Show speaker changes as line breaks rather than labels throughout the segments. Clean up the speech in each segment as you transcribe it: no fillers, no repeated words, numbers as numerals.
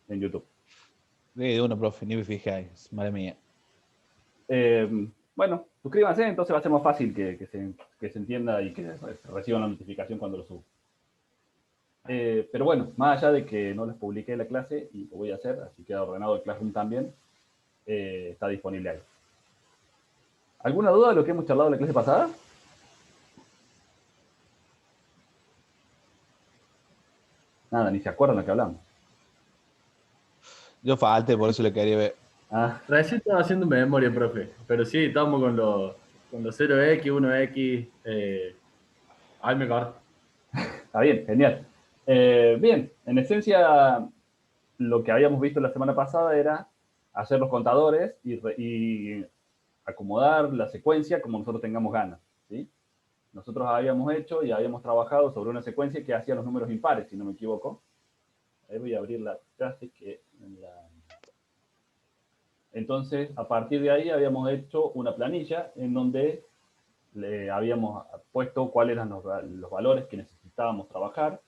en YouTube.
De uno, profe, ni me fijé ahí, es mala mía.
Bueno, suscríbanse, entonces va a ser más fácil que se entienda y que reciban la notificación cuando lo subo. Pero bueno, más allá de que no les publiqué la clase, y lo voy a hacer, así queda ordenado el Classroom también, está disponible ahí. ¿Alguna duda de lo que hemos charlado en la clase pasada? Nada, ni se acuerdan lo que hablamos.
Yo falte, por eso le quería ver.
Ah,
Recién estaba haciendo memoria, profe. Pero sí, estamos con los 0x, 1x. Ay, me corto.
está bien, genial. Bien, en esencia, lo que habíamos visto la semana pasada era hacer los contadores y acomodar la secuencia como nosotros tengamos ganas, ¿sí? Nosotros habíamos hecho y habíamos trabajado sobre una secuencia que hacía los números impares, si no me equivoco. Ahí voy a abrir la clase que Entonces, a partir de ahí habíamos hecho una planilla en donde le habíamos puesto cuáles eran los valores que necesitábamos trabajar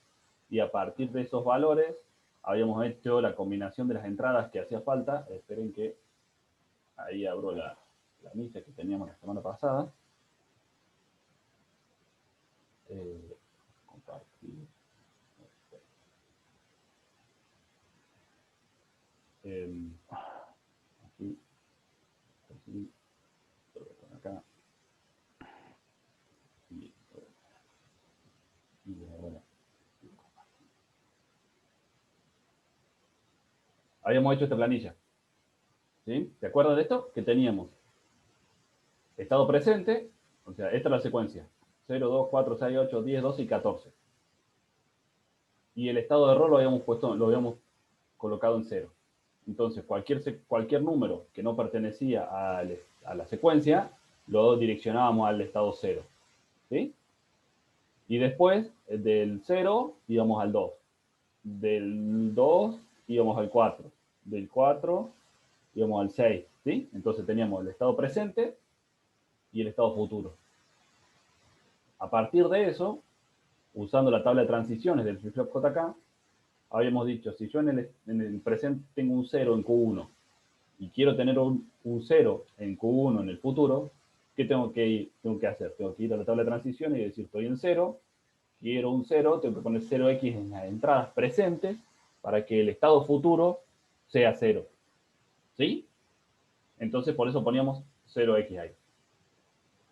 y a partir de esos valores habíamos hecho la combinación de las entradas que hacía falta. Esperen que ahí abro la planilla que teníamos la semana pasada. Compartir. Aquí, así, acá. Y ahora. Habíamos hecho esta planilla. ¿Sí? ¿Se acuerdan de esto? Que teníamos estado presente, o sea, esta es la secuencia. 0, 2, 4, 6, 8, 10, 12 y 14. Y el estado de error lo habíamos colocado en 0. Entonces, cualquier número que no pertenecía a la secuencia, lo direccionábamos al estado 0. ¿Sí? Y después, del 0 íbamos al 2. Del 2 íbamos al 4. Del 4 íbamos al 6. ¿Sí? Entonces teníamos el estado presente y el estado futuro. A partir de eso, usando la tabla de transiciones del flip-flop JK, habíamos dicho, si yo en el presente tengo un 0 en Q1 y quiero tener un 0 en Q1 en el futuro, ¿qué tengo que hacer? Tengo que ir a la tabla de transiciones y decir, estoy en 0, quiero un 0, tengo que poner 0x en las entradas presentes para que el estado futuro sea 0. ¿Sí? Entonces, por eso poníamos 0x ahí.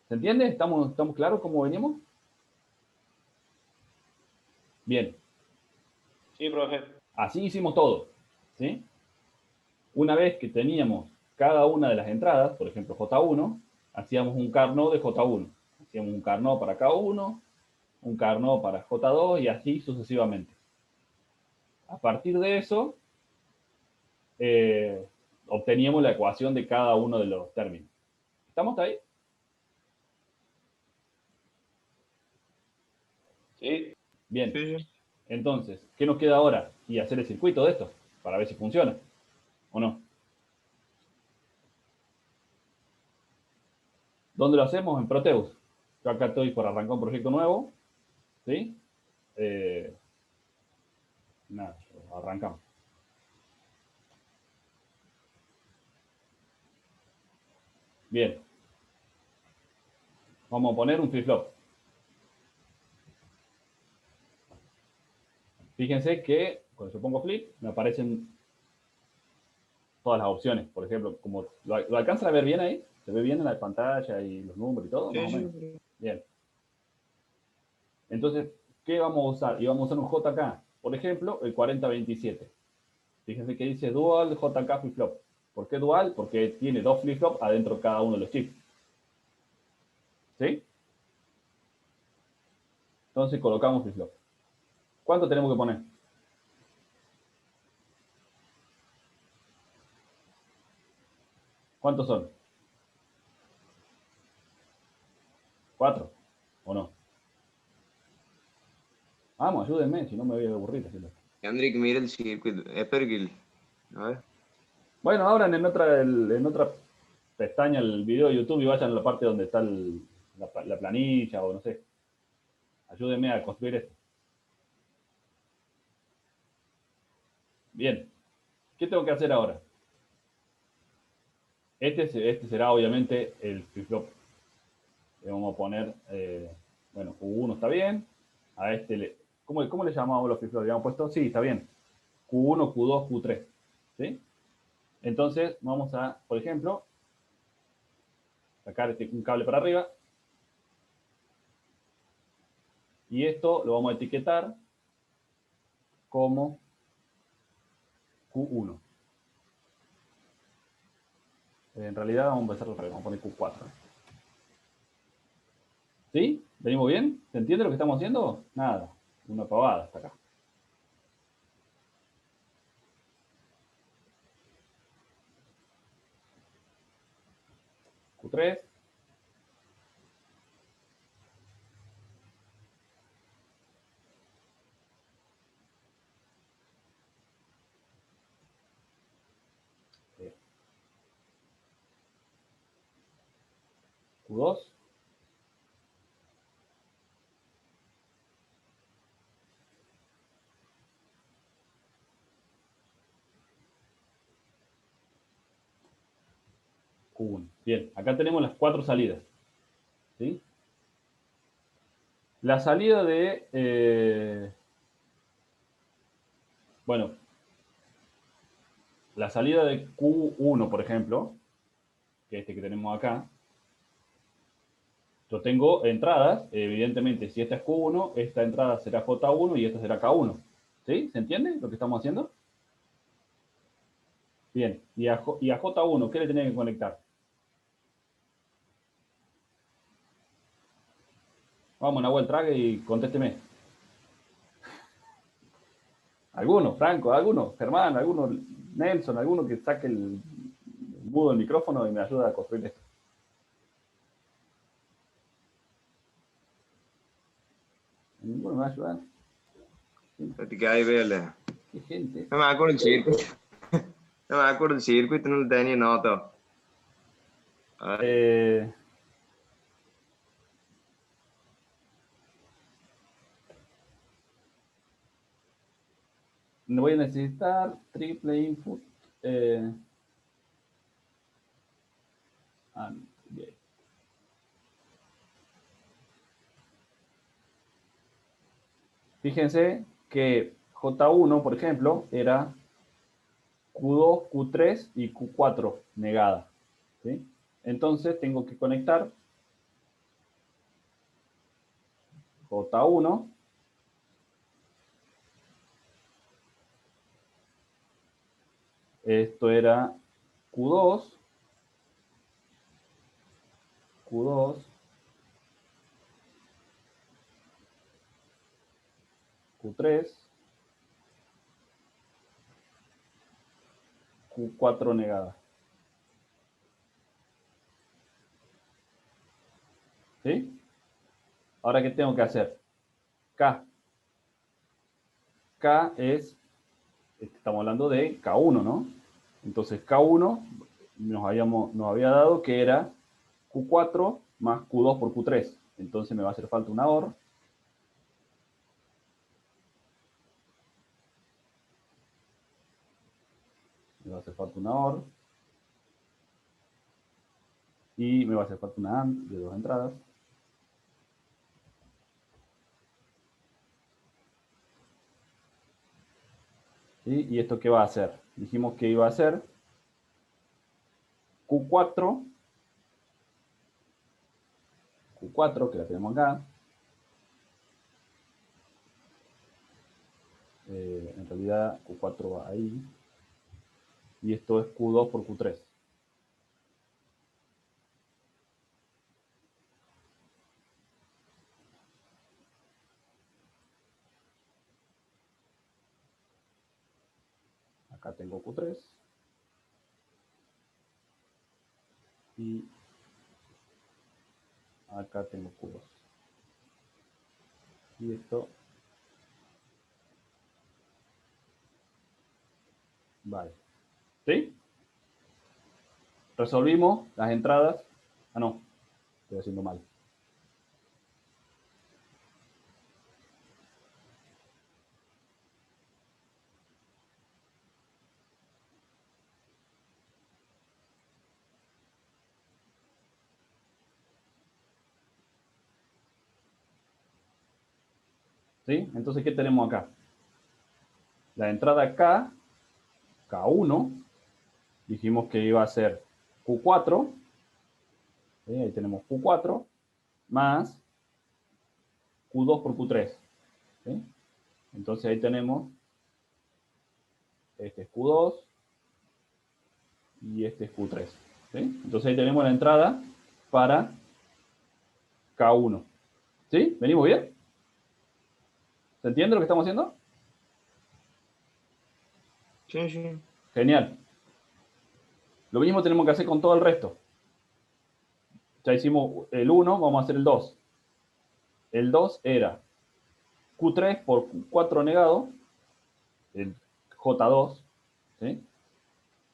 ¿Se entiende? ¿Estamos claros cómo veníamos? Bien.
Sí, profe.
Así hicimos todo. ¿Sí? Una vez que teníamos cada una de las entradas, por ejemplo J1, hacíamos un carnot de J1. Hacíamos un carnot para K1, un carnot para J2 y así sucesivamente. A partir de eso, obteníamos la ecuación de cada uno de los términos. ¿Estamos ahí?
Sí.
Bien.
Sí.
Entonces, ¿qué nos queda ahora? Y hacer el circuito de esto, para ver si funciona o no. ¿Dónde lo hacemos? En Proteus. Yo acá estoy por arrancar un proyecto nuevo. ¿Sí? Nada, arrancamos. Bien. Vamos a poner un flip-flop. Fíjense que cuando yo pongo flip, me aparecen todas las opciones. Por ejemplo, como ¿lo alcanzan a ver bien ahí? ¿Se ve bien en la pantalla y los números y todo?
Sí,
Más o
sí.
menos. Bien. Entonces, ¿qué vamos a usar? Y vamos a usar un JK. Por ejemplo, el 4027. Fíjense que dice Dual JK flip-flop. ¿Por qué dual? Porque tiene dos flip-flops adentro de cada uno de los chips. ¿Sí? Entonces colocamos flip-flop. ¿Cuánto tenemos que poner? ¿Cuántos son? ¿4? ¿O no? Vamos, ayúdenme, si no me voy a aburrir.
Tendré que mirar el circuito. Espero que... A ver.
Bueno, abran en otra pestaña el video de YouTube y vayan a la parte donde está la planilla o no sé. Ayúdenme a construir esto. Bien. ¿Qué tengo que hacer ahora? Este será obviamente el flip-flop. Le vamos a poner, bueno, Q1 está bien. A este, ¿cómo le llamamos los flip-flops? ¿Le habíamos puesto? Sí, está bien. Q1, Q2, Q3. ¿Sí? Entonces, vamos a, por ejemplo, sacar un cable para arriba. Y esto lo vamos a etiquetar como Q1. En realidad vamos a empezar otra vez, vamos a poner Q4. ¿Sí? ¿Venimos bien? ¿Se entiende lo que estamos haciendo? Nada, una pavada hasta acá. Q3. Q2. Q1. Bien, acá tenemos las 4 salidas. ¿Sí? La salida de... bueno, la salida de Q1, por ejemplo, que es este que tenemos acá, yo tengo entradas, evidentemente, si esta es Q1, esta entrada será J1 y esta será K1. ¿Sí? ¿Se entiende lo que estamos haciendo? Bien, y a J1, ¿qué le tenía que conectar? Vamos, Nahuel, trague y contésteme. Alguno, Franco, alguno, Germán, alguno, Nelson, alguno que saque el mudo del micrófono y me ayude a construir esto. Ninguno me va a ayudar.
Que hay vele.
Qué gente.
No me acuerdo el circuito. No me acuerdo el circuito, no lo tenía nota.
Voy a necesitar triple input. Bien. Fíjense que J1, por ejemplo, era Q2, Q3 y Q4 negada. ¿Sí? Entonces tengo que conectar J1 esto era Q2 Q2 Q3 Q4 negada. ¿Sí? Ahora, ¿qué tengo que hacer? K. K es, estamos hablando de K1, ¿no? Entonces K1 nos había dado que era Q4 más Q2 por Q3. Entonces me va a hacer falta una OR. Me va a hacer falta una OR. Y me va a hacer falta una AND de 2 entradas. ¿Sí? ¿Y esto qué va a hacer? Dijimos que iba a ser Q4, que la tenemos acá. En realidad Q4 va ahí. Y esto es Q2 por Q3. Acá tengo Q3. Y acá tengo Q2. Y esto vale. ¿Sí? Resolvimos las entradas. Ah, no. Estoy haciendo mal. ¿Sí? Entonces, ¿qué tenemos acá? La entrada K, K1, dijimos que iba a ser Q4, ¿sí? Ahí tenemos Q4, más Q2 por Q3, ¿sí? Entonces ahí tenemos, este es Q2 y este es Q3, ¿sí? Entonces ahí tenemos la entrada para K1, ¿sí? ¿Venimos bien? ¿Se entiende lo que estamos haciendo?
Sí, sí.
Genial. Lo mismo tenemos que hacer con todo el resto. Ya hicimos el 1, vamos a hacer el 2. El 2 era Q3 por Q4 negado, el J2, ¿sí?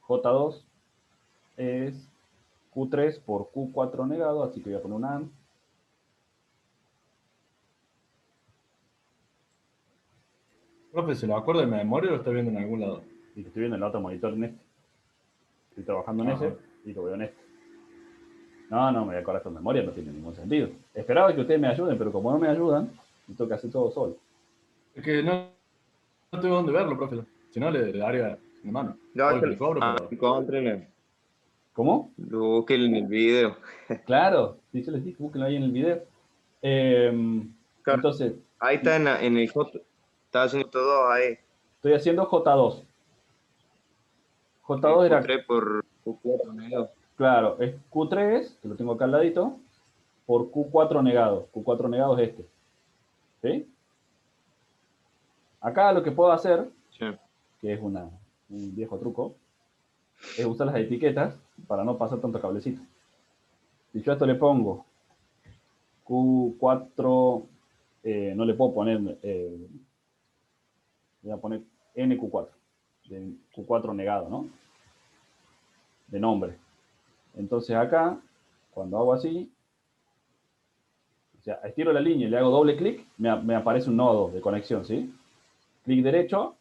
J2 es Q3 por Q4 negado, así que voy a poner un AND.
Profe, ¿se lo acuerda de memoria o lo está viendo en algún lado?
Y lo estoy viendo en el otro monitor en este. Estoy trabajando en
Ajá.
ese y lo veo en este. No, me voy a acordar con memoria, no tiene ningún sentido. Esperaba que ustedes me ayuden, pero como no me ayudan, tengo que hacer todo solo.
Es que no tengo dónde verlo, profe. Si no, le daría de mano.
No,
Obvio que le cobro, pero...
encontren,
¿Cómo?
busquen en el video.
Claro, sí, yo les dije, búsquenlo ahí en el video.
Claro,
Entonces,
ahí está en el J. Está haciendo todo ahí.
estoy haciendo J2.
El
J2 era,
Q3 por Q4 negado.
claro, es Q3, que lo tengo acá al ladito, por Q4 negado. Q4 negado es este. ¿Sí? Acá lo que puedo hacer,
Sí.
que es un viejo truco, es usar las etiquetas para no pasar tanto cablecito. Si yo a esto le pongo Q4, no le puedo poner, voy a poner NQ4, de Q4 negado, ¿no? De nombre. Entonces acá, cuando hago así, o sea, estiro la línea y le hago doble clic, me aparece un nodo de conexión, ¿sí? Clic derecho,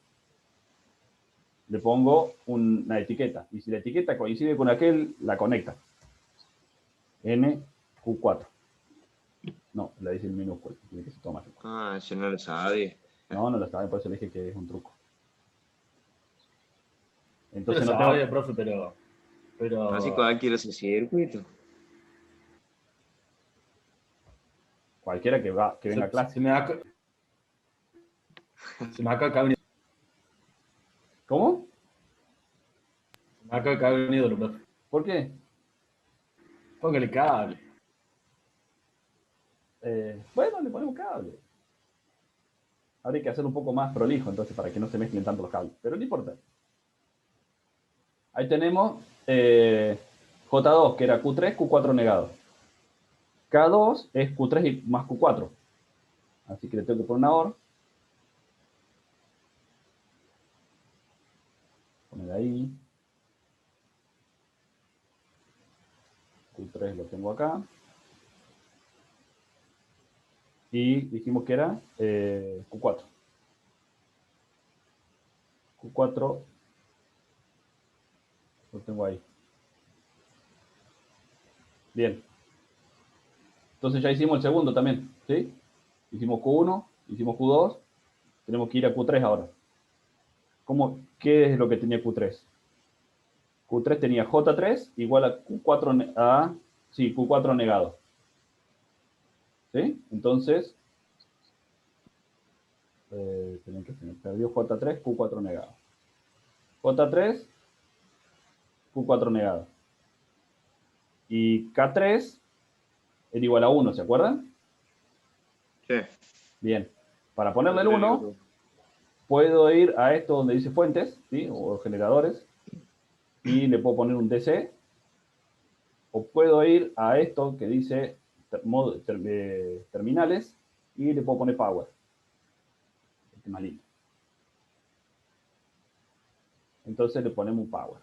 le pongo una etiqueta. Y si la etiqueta coincide con aquel, la conecta. NQ4. No, la dice en minúscula, tiene que ser todo mayúscula.
Ah, yo no lo sabía.
No lo saben, por eso le dije que es un truco.
Yo lo
Entonces no tengo
sabía, profe,
Así
pero
cualquiera ese circuito.
cualquiera que venga a clase.
se me acaba de caer un,
¿Cómo?
se me acaba de caer un ídolo, profe.
¿Por qué?
Póngale cable.
Bueno, le ponemos cable. Habría que hacerlo un poco más prolijo, entonces, para que no se mezclen tanto los cables. Pero no importa. Ahí tenemos J2, que era Q3, Q4 negado. K2 es Q3 más Q4. Así que le tengo que poner una OR. Poner ahí. Q3 lo tengo acá. Y dijimos que era Q4. Q4 lo tengo ahí. Bien. Entonces ya hicimos el segundo también, ¿sí? Hicimos Q1, hicimos Q2. Tenemos que ir a Q3 ahora. ¿Qué es lo que tenía Q3? Q3 tenía J3 igual a Q4, sí, Q4 negado. ¿Sí? Entonces, se me perdió J3, Q4 negado. J3, Q4 negado. Y K3 era igual a 1, ¿se acuerdan?
Sí.
Bien. Para ponerle el 1, puedo ir a esto donde dice fuentes, ¿sí? O generadores, y le puedo poner un DC. O puedo ir a esto que dice terminales y le puedo poner power. Este es más lindo. Entonces le ponemos un power.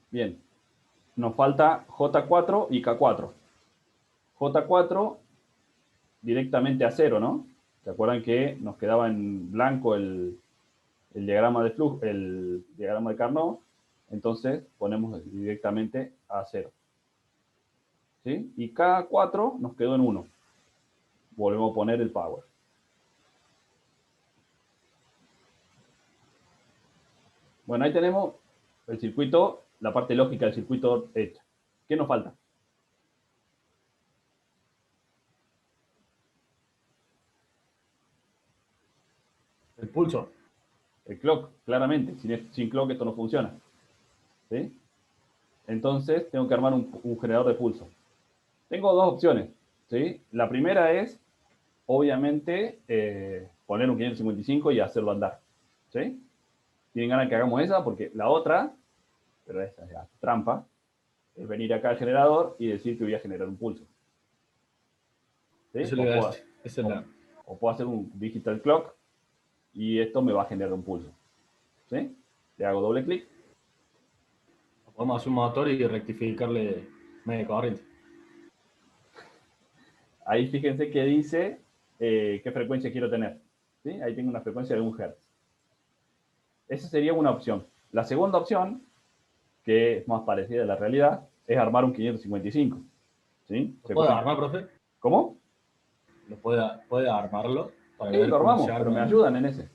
Bien. Nos falta J4 y K4. J4 directamente a 0, ¿no? ¿Se acuerdan que nos quedaba en blanco el diagrama de flujo, el diagrama de Carnot? Entonces ponemos directamente a 0. ¿Sí? Y K4 nos quedó en 1. volvemos a poner el power. Bueno, ahí tenemos el circuito, la parte lógica del circuito hecha. ¿Qué nos falta?
El pulso.
El clock, claramente. Sin clock esto no funciona. ¿Sí? Entonces, tengo que armar un generador de pulso. Tengo dos opciones. ¿Sí? La primera es, obviamente, poner un 555 y hacerlo andar. ¿Sí? ¿Tienen ganas que hagamos esa? Porque la otra, pero esa es ya trampa, es venir acá al generador y decir que voy a generar un pulso. ¿Sí?
Eso le voy a decir. Esa es la...
O puedo hacer un digital clock y esto me va a generar un pulso. ¿Sí? Le hago doble clic.
Podemos hacer un motor y rectificarle media corriente.
Ahí fíjense que dice qué frecuencia quiero tener. ¿Sí? Ahí tengo una frecuencia de 1 Hz. Esa sería una opción. La segunda opción, que es más parecida a la realidad, es armar un 555. ¿Sí?
¿Lo puede armar, profe?
¿Cómo?
¿Puede armarlo? Para
Sí,
ver
lo
cómo
armamos,
se
pero me
arma.
ayudan en ese.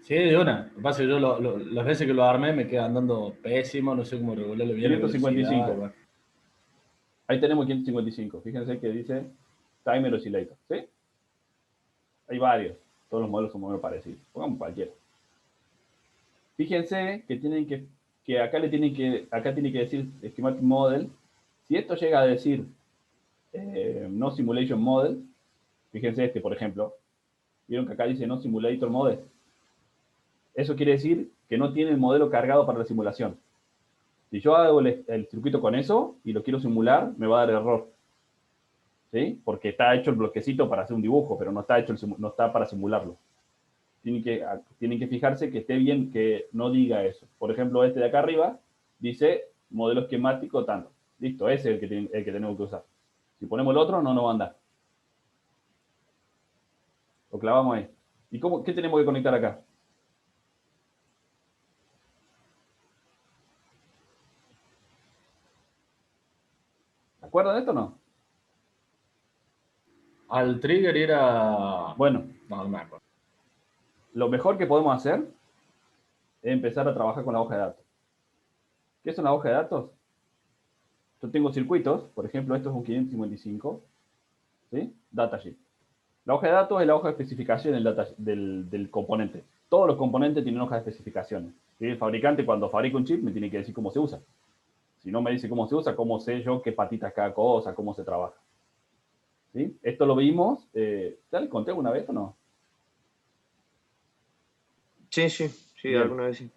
Sí, de una. Lo que pasa es que yo las veces que lo armé me quedan andando pésimo, no sé cómo regularlo bien.
555.
Bueno.
Ahí tenemos 555. Fíjense que dice Timer Oscillator. ¿Sí? Hay varios. Todos los modelos son modelos parecidos. Pongamos cualquiera. Fíjense que acá tiene que decir Schematic Model. Si esto llega a decir no Simulation Model, fíjense por ejemplo, vieron que acá dice no Simulator Model. Eso quiere decir que no tiene el modelo cargado para la simulación. Si yo hago el circuito con eso y lo quiero simular, me va a dar error. ¿Sí? Porque está hecho el bloquecito para hacer un dibujo, pero no está para simularlo. Tienen que fijarse que esté bien, que no diga eso. Por ejemplo, este de acá arriba dice modelo esquemático tanto. Listo, ese es el que tenemos que usar. Si ponemos el otro, no nos va a andar. Lo clavamos ahí. ¿Y qué tenemos que conectar acá? ¿Se acuerdan de esto o no?
Al trigger era...
Bueno,
No me acuerdo.
lo mejor que podemos hacer es empezar a trabajar con la hoja de datos. ¿Qué es una hoja de datos? Yo tengo circuitos, por ejemplo, esto es un 555, ¿sí? Datasheet. La hoja de datos es la hoja de especificación del componente. Todos los componentes tienen hojas de especificaciones. ¿Sí? El fabricante, cuando fabrica un chip, me tiene que decir cómo se usa. Si no me dice cómo se usa, cómo sé yo qué patitas cada cosa, cómo se trabaja. ¿Sí? Esto lo vimos, ¿ya les conté alguna vez o no?
Sí,
Bien.
alguna vez sí.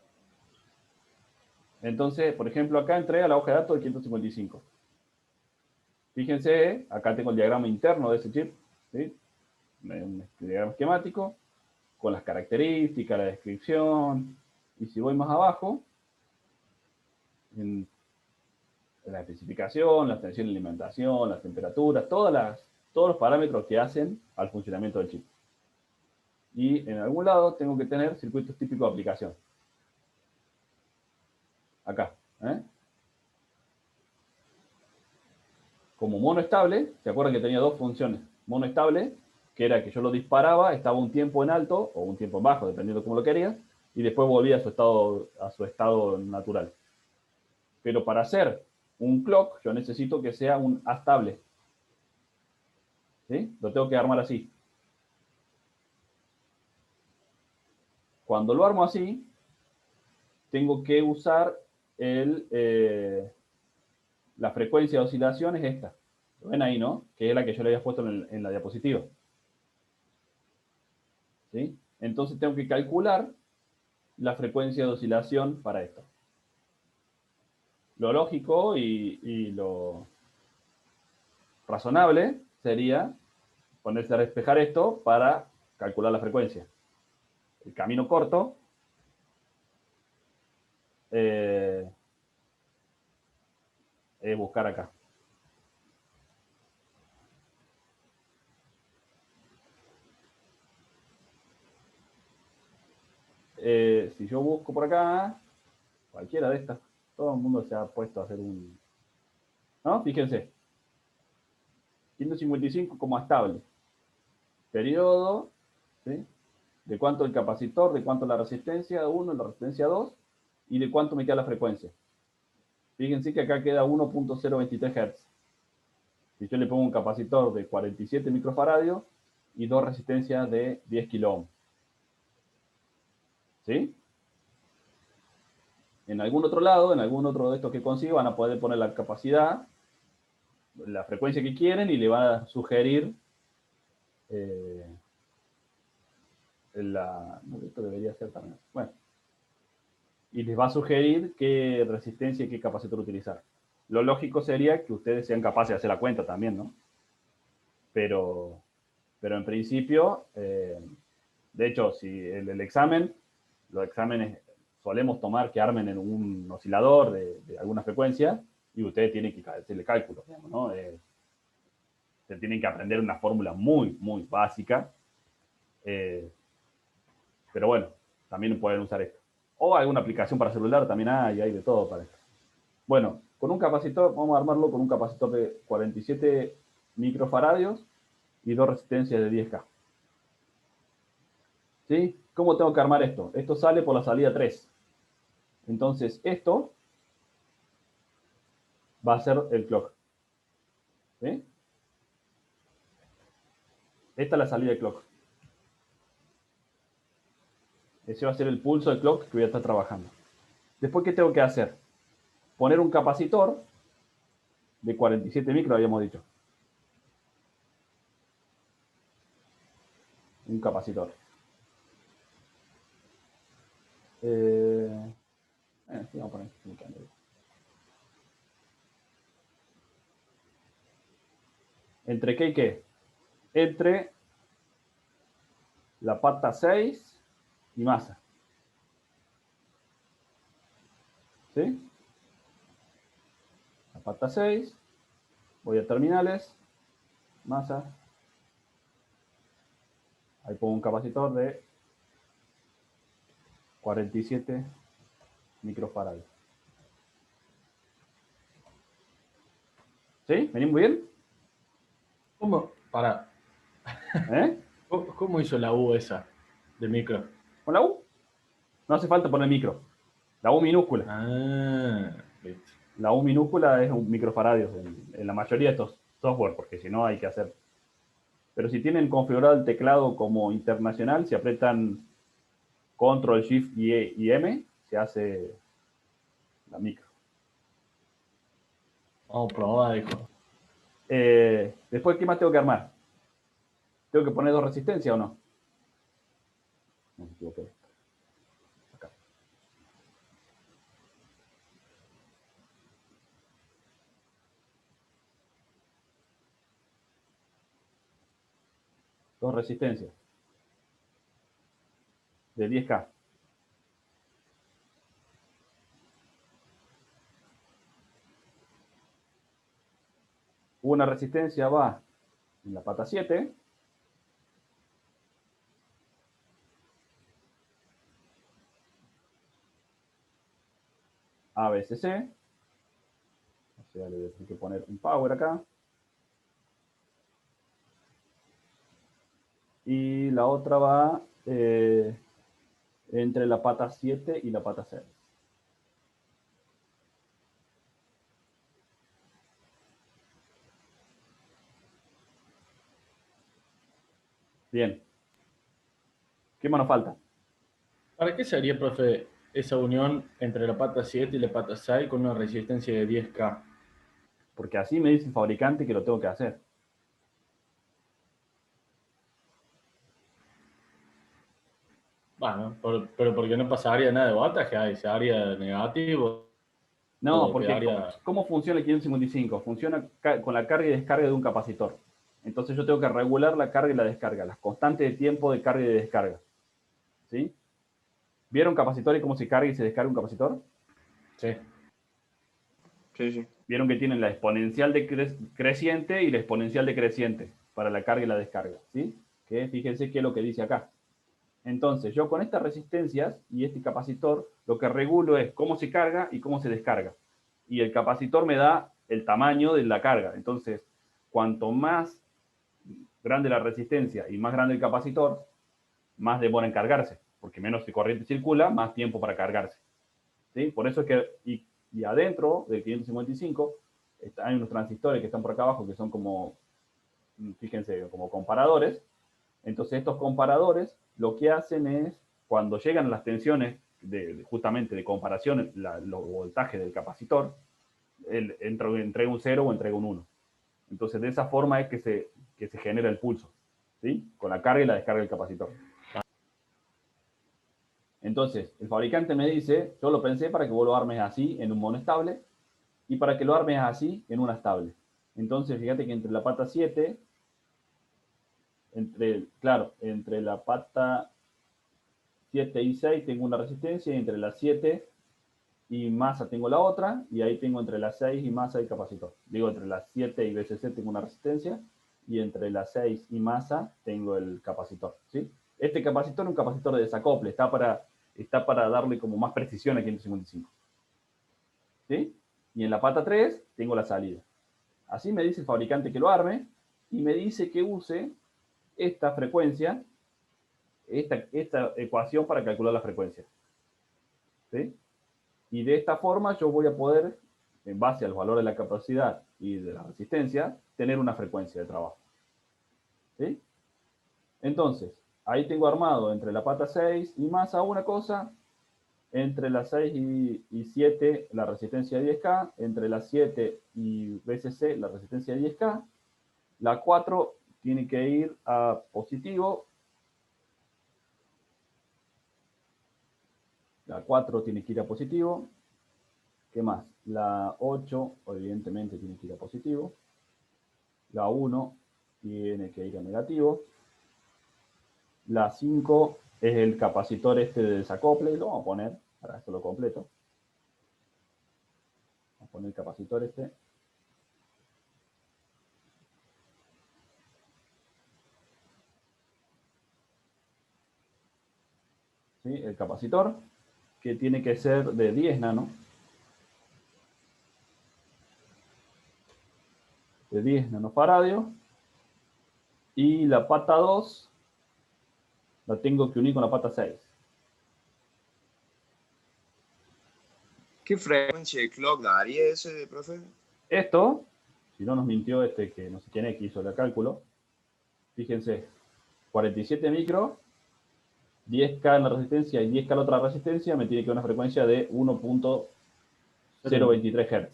Entonces, por ejemplo, acá entré a la hoja de datos de 555. Fíjense, acá tengo el diagrama interno de ese chip, ¿sí? Un diagrama esquemático, con las características, la descripción, y si voy más abajo, en la especificación, la tensión de alimentación, las temperaturas, todos los parámetros que hacen al funcionamiento del chip. Y en algún lado tengo que tener circuitos típicos de aplicación. Acá. Como mono estable, ¿se acuerdan que tenía dos funciones? Mono estable, que era que yo lo disparaba, estaba un tiempo en alto o un tiempo en bajo, dependiendo de cómo lo quería, y después volvía a su estado natural. Pero para hacer un clock, yo necesito que sea un astable. ¿Sí? Lo tengo que armar así. Cuando lo armo así, tengo que usar la frecuencia de oscilación es esta. ¿Lo ven ahí, no? Que es la que yo le había puesto en la diapositiva. ¿Sí? Entonces tengo que calcular la frecuencia de oscilación para esto. Lo lógico y lo razonable sería ponerse a despejar esto para calcular la frecuencia. El camino corto es buscar acá. Si yo busco por acá, cualquiera de estas, todo el mundo se ha puesto a hacer un... ¿No? Fíjense. 555 como estable. Periodo, ¿sí? De cuánto el capacitor, de cuánto la resistencia 1, la resistencia 2, y de cuánto me queda la frecuencia. Fíjense que acá queda 1.023 Hz. Si yo le pongo un capacitor de 47 microfaradios y dos resistencias de 10 kilo ohm. ¿Sí? En algún otro lado, en algún otro de estos que consiga, van a poder poner la capacidad, la frecuencia que quieren y le va a sugerir esto debería ser también. Bueno. Y les va a sugerir qué resistencia y qué capacitor utilizar. Lo lógico sería que ustedes sean capaces de hacer la cuenta también, ¿no? Pero en principio, de hecho, si el examen, los exámenes solemos tomar que armen en un oscilador de alguna frecuencia y ustedes tienen que hacerle cálculos, digamos, ¿no? Se tienen que aprender una fórmula muy, muy básica. Pero bueno, también pueden usar esto. O alguna aplicación para celular también hay de todo para esto. Bueno, con un capacitor, vamos a armarlo con un capacitor de 47 microfaradios y dos resistencias de 10K. ¿Sí? ¿Cómo tengo que armar esto? Esto sale por la salida 3. Entonces, esto va a ser el clock. ¿Sí? Esta es la salida de clock. Ese va a ser el pulso de clock que voy a estar trabajando. Después, ¿qué tengo que hacer? Poner un capacitor de 47 micros, habíamos dicho. Un capacitor. Sí, vamos a poner ¿entre qué y qué? Entre la pata 6 y masa. ¿Sí? La pata 6, voy a terminales, masa. Ahí pongo un capacitor de 47 microfarads. ¿Sí? ¿Venimos bien?
¿Cómo? Para.
¿Eh?
¿Cómo hizo la U esa de micro?
¿Con la U? No hace falta poner micro. La U minúscula.
Ah, listo.
La U minúscula es un microfaradio en la mayoría de estos software, porque si no hay que hacer. Pero si tienen configurado el teclado como internacional, si apretan Control, Shift y M, se hace la micro.
Vamos a probar, dijo.
Después, ¿qué más tengo que armar? ¿Tengo que poner dos resistencias o no? No me equivoqué. Acá. Dos resistencias. De 10K. Una resistencia va en la pata 7. ABCC. O sea, le tengo que poner un power acá. Y la otra va entre la pata 7 y la pata 6. Bien. ¿Qué más nos falta?
¿Para qué sería, profe, esa unión entre la pata 7 y la pata 6 con una resistencia de 10K?
Porque así me dice el fabricante que lo tengo que hacer.
Bueno, pero porque no pasaría nada de voltaje ahí, se haría negativo.
No,
O
porque
quedaría...
¿cómo funciona el 555? Funciona con la carga y descarga de un capacitor. Entonces yo tengo que regular la carga y la descarga, las constantes de tiempo de carga y de descarga. ¿Sí? ¿Vieron capacitor y cómo se carga y se descarga un capacitor?
Sí.
Sí, sí.
Vieron que tienen la exponencial creciente y la exponencial decreciente para la carga y la descarga. ¿Sí? Que fíjense qué es lo que dice acá. Entonces, yo con estas resistencias y este capacitor, lo que regulo es cómo se carga y cómo se descarga. Y el capacitor me da el tamaño de la carga. Entonces, cuanto más grande la resistencia y más grande el capacitor, más demora en cargarse, porque menos corriente circula, más tiempo para cargarse. ¿Sí? Por eso es que, y adentro del 555, hay unos transistores que están por acá abajo que son como, fíjense, como comparadores. Entonces estos comparadores lo que hacen es, cuando llegan a las tensiones justamente de comparación, los voltajes del capacitor, entrega un 0 o entrega un 1. Entonces de esa forma es que se genera el pulso, ¿sí? Con la carga y la descarga del capacitor. Entonces, el fabricante me dice, yo lo pensé para que vos lo armes así en un monoestable y para que lo armes así en una estable. Entonces, fíjate que entre la pata 7, entre la pata 7 y 6 tengo una resistencia y entre la 7 y masa tengo la otra y ahí tengo entre la 6 y masa el capacitor. Digo, entre la 7 y BCC tengo una resistencia y entre la 6 y masa tengo el capacitor, ¿sí? Este capacitor es un capacitor de desacople, está para darle como más precisión a 555. ¿Sí? Y en la pata 3 tengo la salida. Así me dice el fabricante que lo arme y me dice que use esta frecuencia, esta ecuación para calcular la frecuencia. ¿Sí? Y de esta forma yo voy a poder, en base al valor de la capacidad y de la resistencia, tener una frecuencia de trabajo. ¿Sí? Entonces, ahí tengo armado entre la pata 6 y masa una cosa, entre las 6 y 7 la resistencia 10K, entre las 7 y BCC la resistencia 10K, la 4 tiene que ir a positivo, la 4 tiene que ir a positivo, ¿qué más? La 8 evidentemente tiene que ir a positivo, la 1 tiene que ir a negativo, la 5 es el capacitor este de desacople, lo vamos a poner, para esto lo completo. Vamos a poner el capacitor este. ¿Sí? El capacitor, que tiene que ser de 10 nano. De 10 nanofaradios. Y la pata 2 la tengo que unir con la pata 6.
¿Qué frecuencia de clock daría ese, profe?
Esto, si no nos mintió que no sé quién es que hizo el cálculo, fíjense, 47 micro, 10K en la resistencia y 10K en la otra resistencia, me tiene que dar una frecuencia de 1.023 Hz.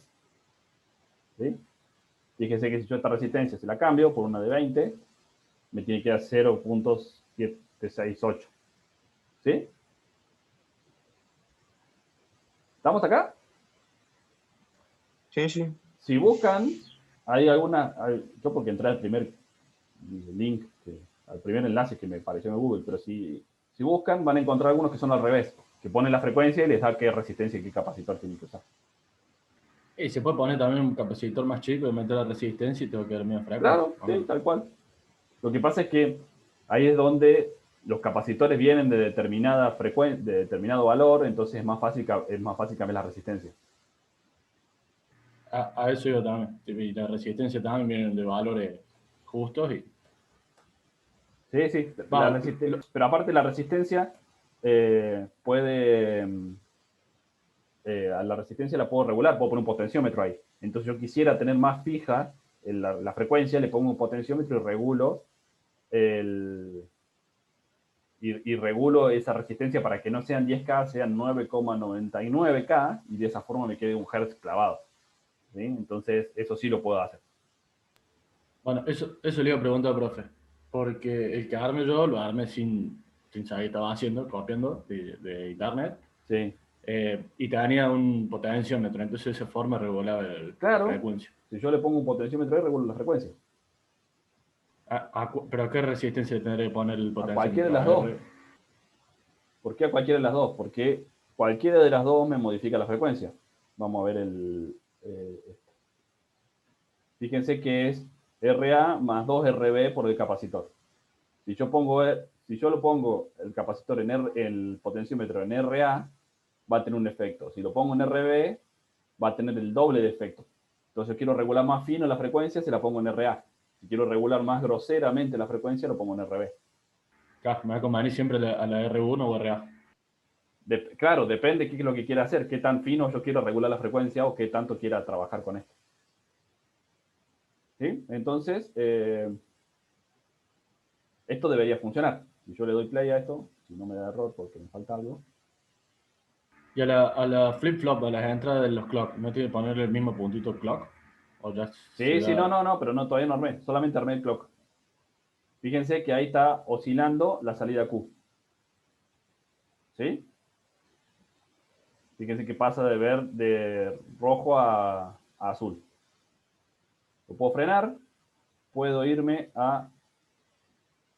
¿Sí? Fíjense que si yo esta resistencia se la cambio por una de 20, me tiene que dar 0.768. ¿Sí? ¿Estamos acá?
Sí, sí.
Si buscan, yo porque entré al primer link, al primer enlace que me pareció en Google, pero si buscan van a encontrar algunos que son al revés, que ponen la frecuencia y les da qué resistencia y qué capacitor tienen que usar.
Y se puede poner también un capacitor más chico y meter la resistencia y tengo que dar menos frecuencia.
Claro, sí, tal cual. Lo que pasa es que ahí es donde los capacitores vienen de determinada frecuencia, de determinado valor, entonces es más fácil cambiar la resistencia.
A eso yo también. Y la resistencia también vienen de valores justos.
Sí, sí.
Vale.
Pero aparte la resistencia a la resistencia la puedo regular, puedo poner un potenciómetro ahí. Entonces yo quisiera tener más fija la frecuencia, le pongo un potenciómetro y regulo esa resistencia para que no sean 10K, sean 9,99K y de esa forma me quede un hertz clavado. ¿Sí? Entonces eso sí lo puedo hacer.
Bueno, eso le iba a preguntar, profe. Porque el que arme yo, lo armé sin saber qué estaba haciendo, copiando de internet.
Sí.
Y tenía un potenciómetro, entonces de esa forma regulaba la frecuencia.
Si yo le pongo un potenciómetro ahí, regulo la frecuencia.
¿Pero a qué resistencia tendré que poner el potenciómetro?
A cualquiera de las dos. ¿Por qué a cualquiera de las dos? Porque cualquiera de las dos me modifica la frecuencia. Vamos a ver fíjense que es RA más 2RB por el capacitor. Si yo lo pongo el capacitor el potenciómetro en RA, va a tener un efecto. Si lo pongo en RB, va a tener el doble de efecto. Entonces, quiero regular más fino la frecuencia, se la pongo en RA. Si quiero regular más groseramente la frecuencia, lo pongo en RB.
Claro, me va a convenir siempre a la R1 o RA.
Claro, depende de qué es lo que quiera hacer, qué tan fino yo quiero regular la frecuencia o qué tanto quiera trabajar con esto. ¿Sí? Entonces, esto debería funcionar. Si yo le doy play a esto, si no me da error porque me falta algo.
Y a la flip-flop, a las entradas de los clock, ¿no tiene que ponerle el mismo puntito clock? ¿O ya
Sí, sí,
da-
no, pero no, todavía no armé, solamente armé el clock. Fíjense que ahí está oscilando la salida Q. ¿Sí? Fíjense que pasa de rojo a azul. Lo puedo frenar, puedo irme a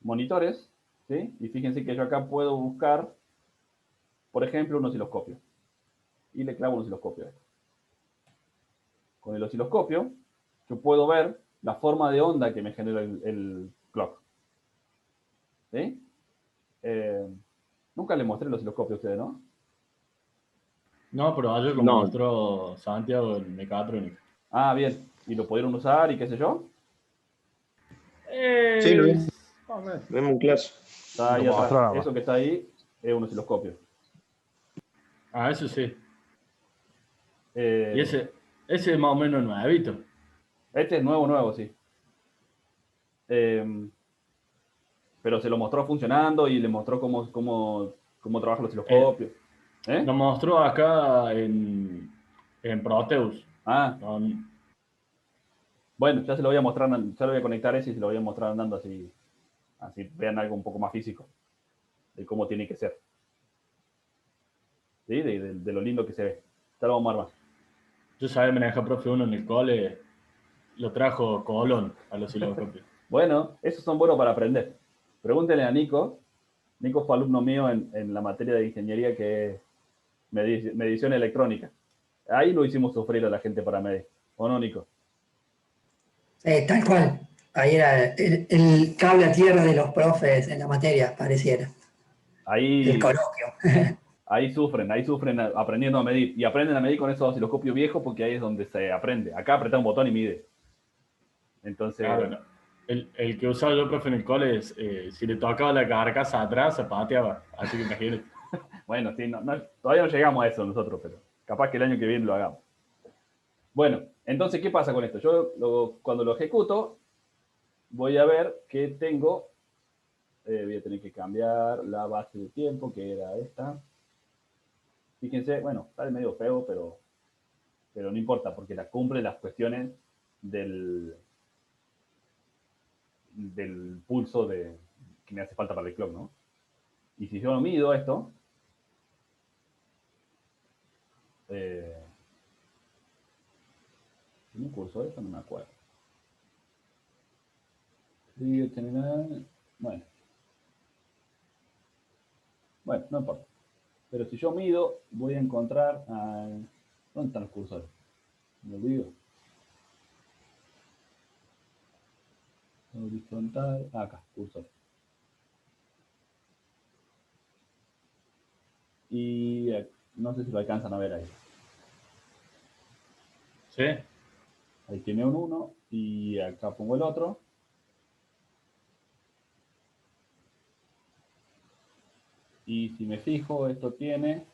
monitores, ¿sí? Y fíjense que yo acá puedo buscar, por ejemplo, un osciloscopio. Y le clavo un osciloscopio a esto. Con el osciloscopio, yo puedo ver la forma de onda que me genera el clock. ¿Sí? Nunca le mostré el osciloscopio a ustedes, ¿no?
No, pero ayer lo
No.
mostró Santiago en Mecatrónica.
Ah, bien. ¿Y lo pudieron usar y qué sé yo?
Sí, lo
Más o menos.
vemos en clase.
Está ahí
Lo
atrás.
mostraba.
Eso que está ahí es un osciloscopio.
Ah, eso sí.
Eh,
Y ese es más o menos nuevito.
Este es nuevo, sí. Pero se lo mostró funcionando y le mostró cómo trabaja el osciloscopio. ¿Eh?
Lo mostró acá en Proteus.
Ah,
Con-
bueno, ya se lo voy a mostrar, ya lo voy a conectar ese y se lo voy a mostrar andando así vean algo un poco más físico de cómo tiene que ser. ¿Sí? De lo lindo que se ve. Ya lo vamos a armar.
Yo sabía manejar profe uno en el cole, lo trajo Colón a los osciloscopios.
Bueno, esos son buenos para aprender. Pregúntenle a Nico. Nico fue alumno mío en la materia de ingeniería que es medición electrónica. Ahí lo hicimos sufrir a la gente para medir. ¿O no, Nico?
Tal cual. Ahí era el cable a tierra de los profes en la materia, pareciera. El
Ahí,
coloquio.
ahí sufren aprendiendo a medir. Y aprenden a medir con esos osciloscopios viejos porque ahí es donde se aprende. Acá apretá un botón y mide. Entonces,
Claro, no. El que usaba yo, profe, en el cole, si le tocaba la carcasa atrás, se pateaba. Así que imagínate.
bueno, sí, todavía no llegamos a eso nosotros, pero capaz que el año que viene lo hagamos. Bueno, entonces, ¿qué pasa con esto? Yo cuando lo ejecuto, voy a ver que tengo, voy a tener que cambiar la base de tiempo, que era esta. Fíjense, bueno, sale medio feo, pero no importa, porque la cumple las cuestiones del pulso que me hace falta para el clock, ¿no? Y si yo mido esto, ¿tiene un curso esto? No me acuerdo. Bueno. Bueno, no importa. Pero si yo mido, voy a encontrar... ¿dónde están los cursores? Me olvido. Horizontal. Acá, cursor. Y no sé si lo alcanzan a ver ahí.
¿Sí?
Ahí tiene un 1 y acá pongo el otro. Y si me fijo, esto tiene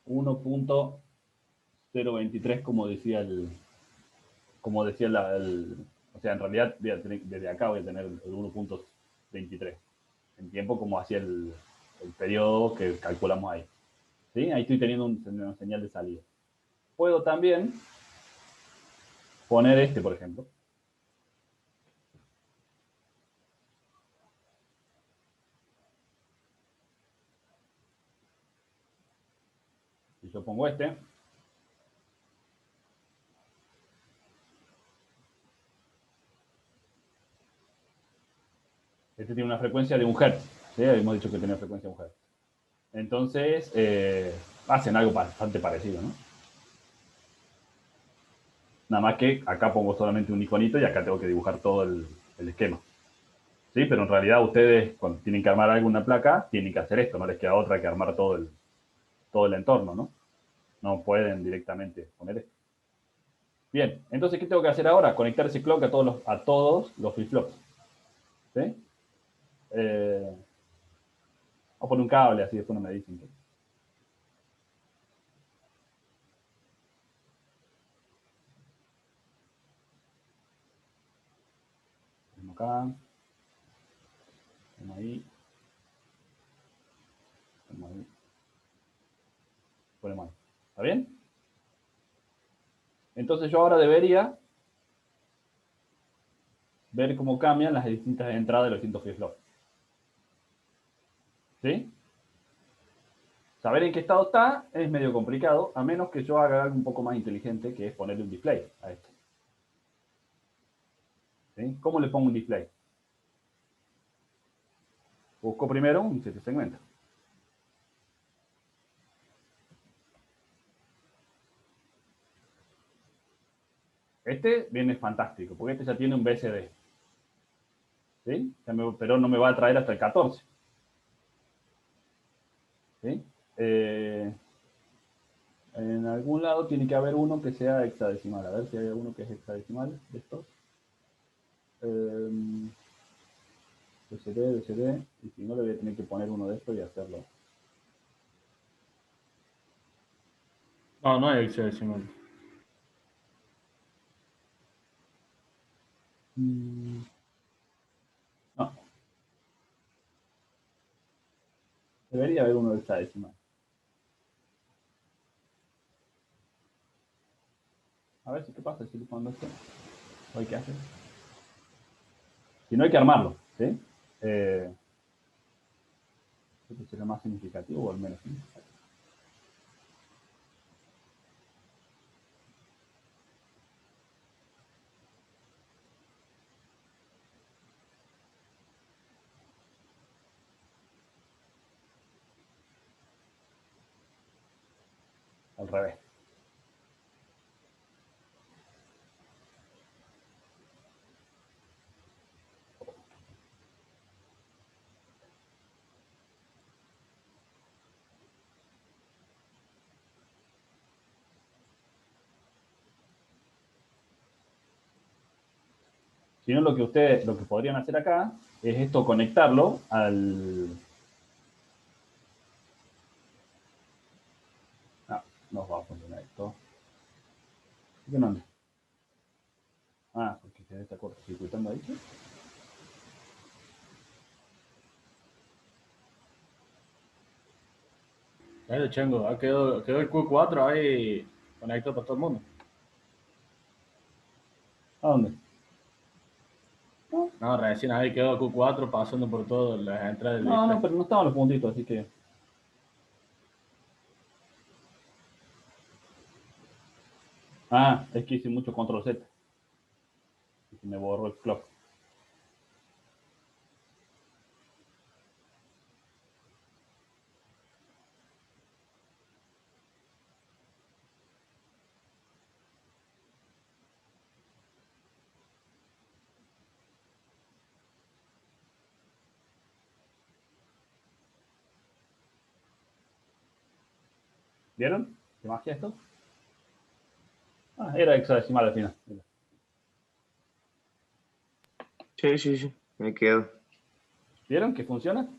1.023 como decía o sea, en realidad desde acá voy a tener el 1.23 en tiempo como hacía el periodo que calculamos ahí. ¿Sí? Ahí estoy teniendo una señal de salida. Puedo también poner este, por ejemplo. Si yo pongo este, este tiene una frecuencia de 1 Hz. ¿Sí? Hemos dicho que tenía frecuencia de 1 Hz. Entonces, hacen algo bastante parecido, ¿no? Nada más que acá pongo solamente un iconito y acá tengo que dibujar todo el esquema. ¿Sí? Pero en realidad ustedes, cuando tienen que armar alguna placa, tienen que hacer esto, no les queda otra que armar todo el entorno, ¿no? No pueden directamente poner esto. Bien, entonces, ¿qué tengo que hacer ahora? Conectar ese clock a todos los flip-flops. ¿Sí? Voy a poner un cable, así después no me dicen que... Ponemos acá. Ponemos ahí. Ponemos ahí. Ponemos ahí. ¿Está bien? Entonces yo ahora debería ver cómo cambian las distintas entradas de los distintos flip-flops. ¿Sí? Saber en qué estado está es medio complicado, a menos que yo haga algo un poco más inteligente, que es ponerle un display a esto. ¿Sí? ¿Cómo le pongo un display? Busco primero un 7 segmentos. Este viene fantástico, porque este ya tiene un BSD. ¿Sí? Pero no me va a traer hasta el 14. ¿Sí? En algún lado tiene que haber uno que sea hexadecimal. A ver si hay alguno que es hexadecimal de estos. BCD. Y si no, le voy a tener que poner uno de estos y hacerlo.
No, no hay hexadecimal.
No. Debería haber uno de hexadecimal. A ver si qué pasa si le pongo esto. ¿O hay que hacer? Si no, hay que armarlo. ¿Sí? Este será más significativo o al menos significativo. Al revés. Si no, lo que podrían hacer acá es esto, conectarlo al... No va a funcionar esto. ¿Por qué no anda? Porque se está cortocircuitando ahí.
Dale, Chango, quedó el Q4 ahí conectado para todo el mundo.
¿A dónde?
No, recién ahí quedó el Q4 pasando por todas las entradas del
No,
display.
pero no estaban los puntitos, así que... Es que hice mucho control Z. Y me borró el clock. ¿Vieron? ¿Qué magia esto? Era hexadecimal al final. Mira.
Sí, me quedo.
¿Vieron que funciona?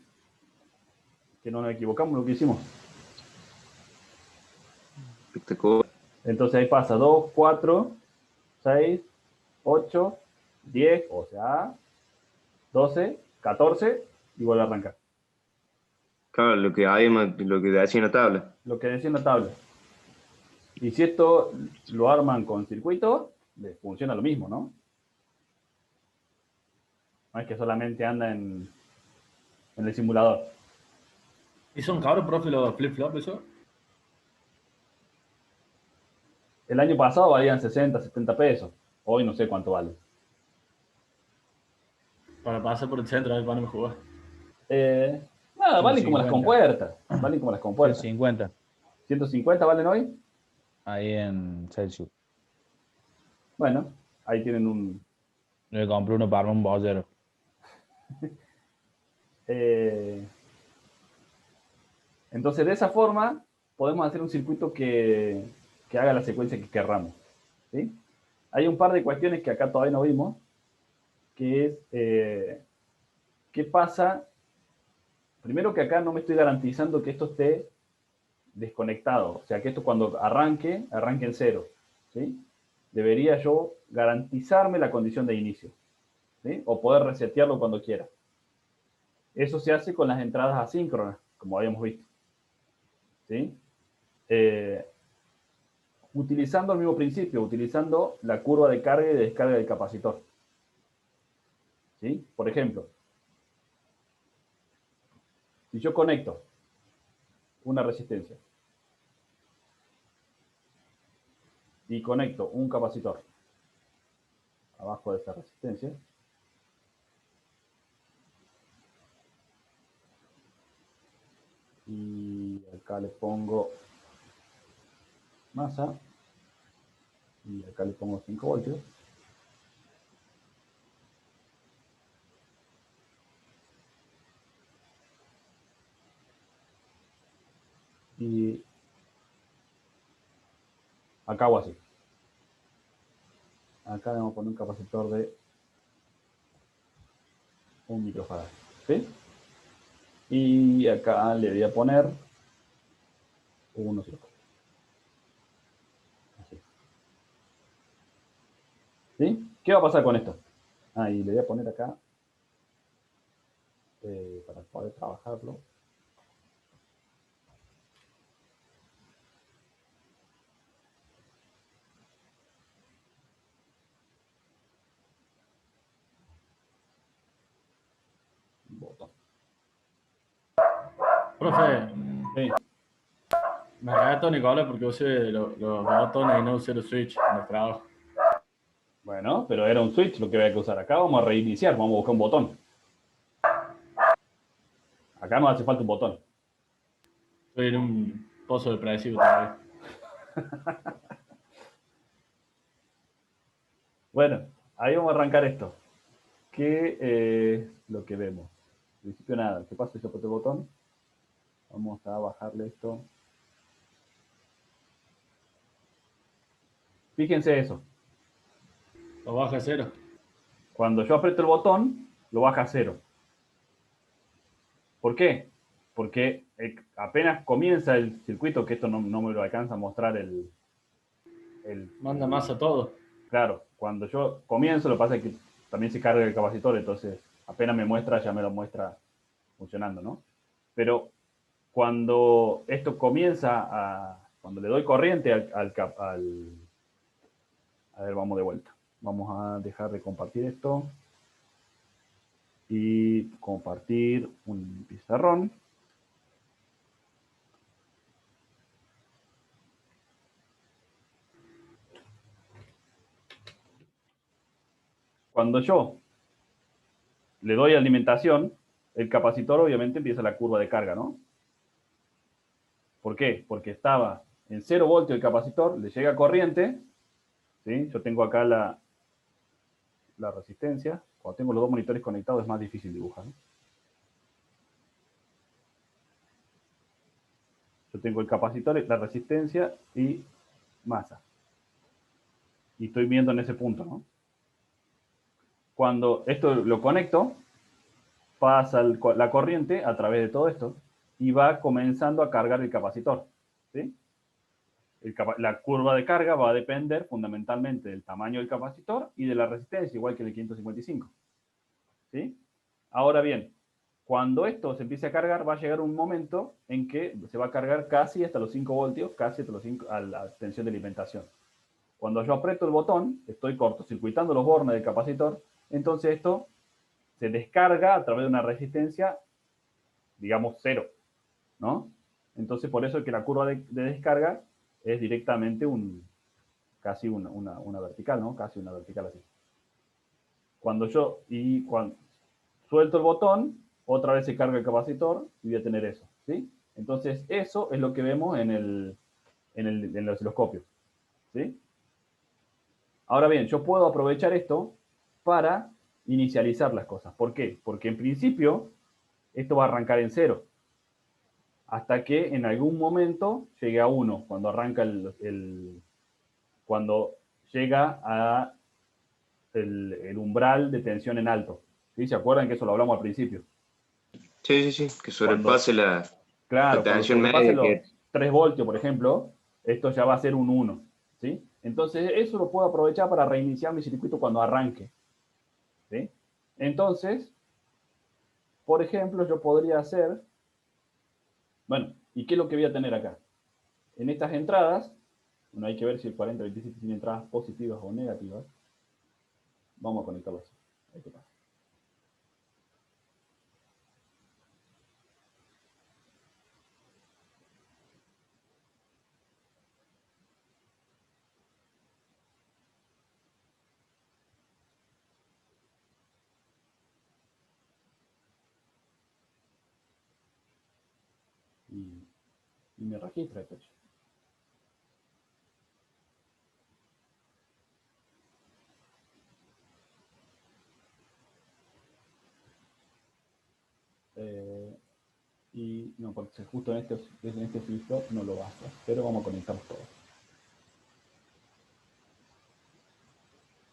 Que no nos equivocamos en lo que hicimos.
Espectacular.
Entonces ahí pasa 2, 4, 6, 8, 10, o sea, 12, 14 y vuelve a arrancar.
Claro, lo que decía en la tabla.
Lo que decía en la tabla. Y si esto lo arman con circuito, les funciona lo mismo, ¿no? No es que solamente anda en el simulador.
¿Y son caros, profe, los flip-flops eso?
El año pasado valían 60, 70 pesos. Hoy no sé cuánto vale.
Para pasar por el centro, a ver cuándo me jugás.
Nada, valen como las
150.
compuertas. Valen como las compuertas.
150
¿150 valen hoy?
ahí en Celsius.
Bueno, ahí tienen un...
Le compré uno para un bollero.
Entonces, de esa forma, podemos hacer un circuito que haga la secuencia que querramos. ¿Sí? hay un par de cuestiones que acá todavía no vimos, que es, ¿qué pasa? Primero que acá no me estoy garantizando que esto esté desconectado, o sea, que esto cuando arranque en cero, ¿sí? Debería yo garantizarme la condición de inicio, ¿sí? O poder resetearlo cuando quiera. Eso se hace con las entradas asíncronas, como habíamos visto, ¿sí? Utilizando el mismo principio, utilizando la curva de carga y de descarga del capacitor, ¿sí? Por ejemplo, si yo conecto una resistencia y conecto un capacitor abajo de esa resistencia, y acá le pongo masa, y acá le pongo 5 voltios, y acá hago así. Acá vamos a poner un capacitor de 1 microfarad, ¿sí? Y acá le voy a poner 1,5. Así. ¿Sí? ¿Qué va a pasar con esto? Y le voy a poner acá, para poder trabajarlo. Un botón.
Profe,
Sí.
me regato Nicolás porque usé los botones y no usé los switch en el trabajo.
Bueno, pero era un switch lo que había que usar. Acá vamos a reiniciar, vamos a buscar un botón. Acá nos hace falta un botón.
Estoy en un pozo depresivo todavía.
Bueno, ahí vamos a arrancar esto. ¿Qué es lo que vemos? En principio nada. ¿Qué pasa si yo apreto el botón? Vamos a bajarle esto. Fíjense eso.
Lo baja a cero.
Cuando yo aprieto el botón, lo baja a cero. ¿Por qué? Porque apenas comienza el circuito, que esto no me lo alcanza a mostrar
Manda más a todo.
Claro, cuando yo comienzo, lo que pasa es que también se carga el capacitor, entonces apenas me muestra, ya me lo muestra funcionando, ¿no? Pero cuando esto comienza cuando le doy corriente a ver, vamos de vuelta. Vamos a dejar de compartir esto y compartir un pizarrón. Cuando yo le doy alimentación, el capacitor obviamente empieza la curva de carga, ¿no? ¿Por qué? Porque estaba en 0 voltios el capacitor, le llega corriente, ¿sí? Yo tengo acá la resistencia. Cuando tengo los dos monitores conectados es más difícil dibujar, ¿no? Yo tengo el capacitor, la resistencia y masa. Y estoy viendo en ese punto, ¿no? Cuando esto lo conecto, pasa la corriente a través de todo esto y va comenzando a cargar el capacitor, ¿sí? La curva de carga va a depender fundamentalmente del tamaño del capacitor y de la resistencia, igual que el 555, ¿sí? Ahora bien, cuando esto se empiece a cargar, va a llegar un momento en que se va a cargar casi hasta los 5 voltios, casi hasta los 5 a la tensión de alimentación. Cuando yo aprieto el botón, estoy cortocircuitando los bornes del capacitor, entonces esto se descarga a través de una resistencia, digamos, 0, ¿no? Entonces, por eso es que la curva de descarga es directamente casi una vertical, ¿no? Casi una vertical así. Cuando suelto el botón, otra vez se carga el capacitor y voy a tener eso, ¿sí? Entonces, eso es lo que vemos en el osciloscopio, ¿sí? Ahora bien, yo puedo aprovechar esto para inicializar las cosas. ¿Por qué? Porque en principio esto va a arrancar en 0 hasta que en algún momento llegue a 1 cuando arranca cuando llega a el umbral de tensión en alto. ¿Sí? ¿Se acuerdan que eso lo hablamos al principio?
Sí, sí, sí, que sobrepase la
Claro, cuando
tensión
sobrepase
media
los 3 voltios, por ejemplo, esto ya va a ser un 1. ¿Sí? Entonces, eso lo puedo aprovechar para reiniciar mi circuito cuando arranque. ¿Sí? Entonces, por ejemplo, yo podría hacer, bueno, ¿y qué es lo que voy a tener acá? En estas entradas, bueno, hay que ver si el 4027 tiene entradas positivas o negativas. Vamos a conectarlos. Ahí te pasa. Y me registra esto. Y no, porque justo en este flip-flop no lo va a hacer, pero vamos a conectarlos todos.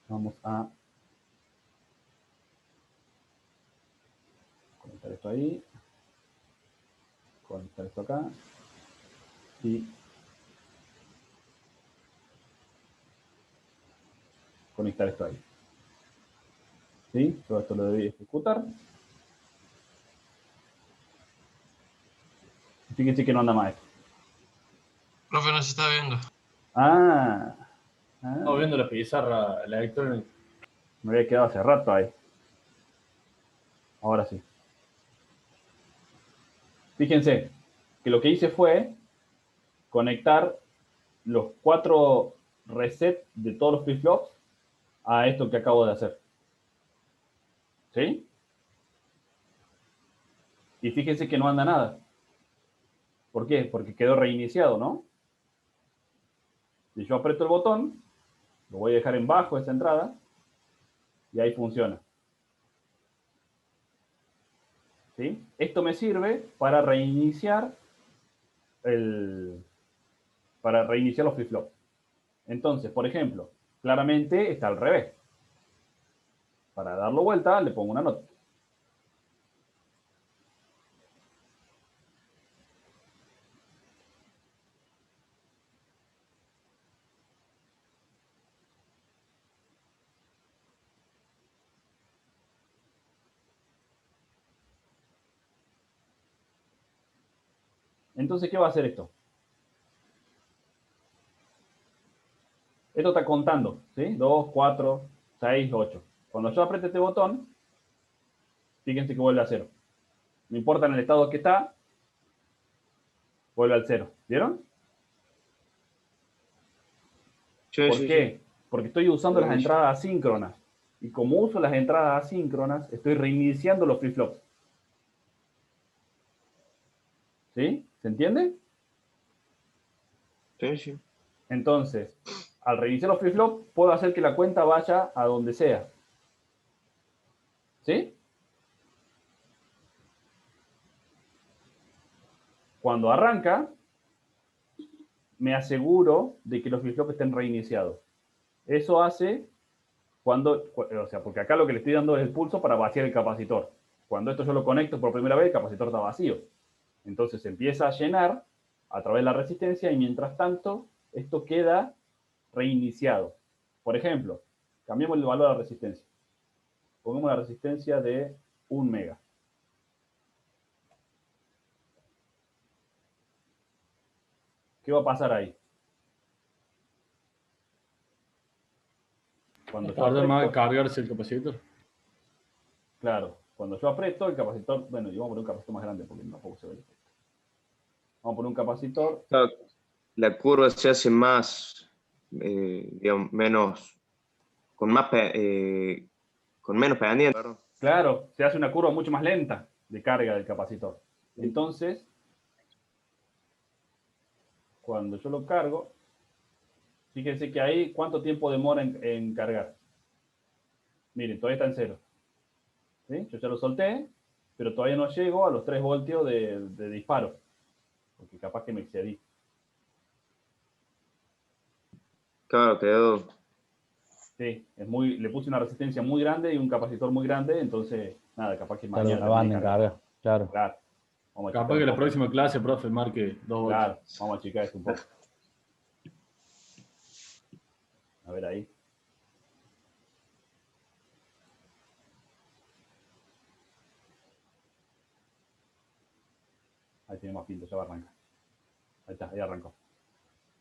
Vamos a conectar esto ahí, conectar esto acá y conectar esto ahí. ¿Sí? Todo esto lo debí ejecutar. Fíjense que no anda más esto.
Profe, no se está viendo.
Estamos viendo la pizarra electrónica.
Me había quedado hace rato ahí. Ahora sí. Fíjense que lo que hice fue conectar los 4 resets de todos los flip-flops a esto que acabo de hacer. ¿Sí? Y fíjense que no anda nada. ¿Por qué? Porque quedó reiniciado, ¿no? Si yo aprieto el botón, lo voy a dejar en bajo esa entrada, y ahí funciona. ¿Sí? Esto me sirve para reiniciar los flip-flops. Entonces, por ejemplo, claramente está al revés. Para darlo vuelta, le pongo una nota. Entonces, ¿qué va a hacer esto? Esto está contando, ¿sí? 2, 4, 6, 8. Cuando yo apriete este botón, fíjense que vuelve a 0. No importa en el estado que está, vuelve al 0. ¿Vieron?
Sí,
¿Por
sí,
qué? Porque estoy usando las
Buenísimo.
entradas asíncronas. Y como uso las entradas asíncronas, estoy reiniciando los flip-flops. ¿Sí? ¿Se entiende?
Sí, sí.
Entonces, al reiniciar los flip-flops, puedo hacer que la cuenta vaya a donde sea. ¿Sí? Cuando arranca, me aseguro de que los flip-flops estén reiniciados. Eso hace o sea, porque acá lo que le estoy dando es el pulso para vaciar el capacitor. Cuando esto yo lo conecto por primera vez, el capacitor está vacío. Entonces se empieza a llenar a través de la resistencia y mientras tanto esto queda reiniciado. Por ejemplo, cambiemos el valor de la resistencia. Pongamos la resistencia de 1 mega. ¿Qué va a pasar ahí? Cuando yo
Tarda más en
aprieto,
cargarse el capacitor.
claro, cuando yo aprieto el capacitor, bueno, yo vamos a poner un capacitor más grande porque tampoco se ve el efecto. Vamos a poner un capacitor,
Claro, la curva se hace más, digamos, menos, con menos pendiente. Perdón.
claro, se hace una curva mucho más lenta de carga del capacitor. Entonces, cuando yo lo cargo, fíjense que ahí, ¿cuánto tiempo demora en cargar? Miren, todavía está en 0. ¿Sí? Yo ya lo solté, pero todavía no llego a los 3 voltios de disparo, porque capaz que me excedí.
Claro, quedó
Sí, le puse una resistencia muy grande y un capacitor muy grande, entonces, nada, capaz que
Claro,
mañana...
una banda en
termine de
carga. Claro.
Claro. Vamos a
Capaz
achicar
que
un
la
poco.
próxima clase, profe, marque 2 voltios.
Claro, vamos a achicar esto un poco. A ver ahí. Ahí tiene más pinto, ya va a arrancar. Ahí está, ahí arrancó.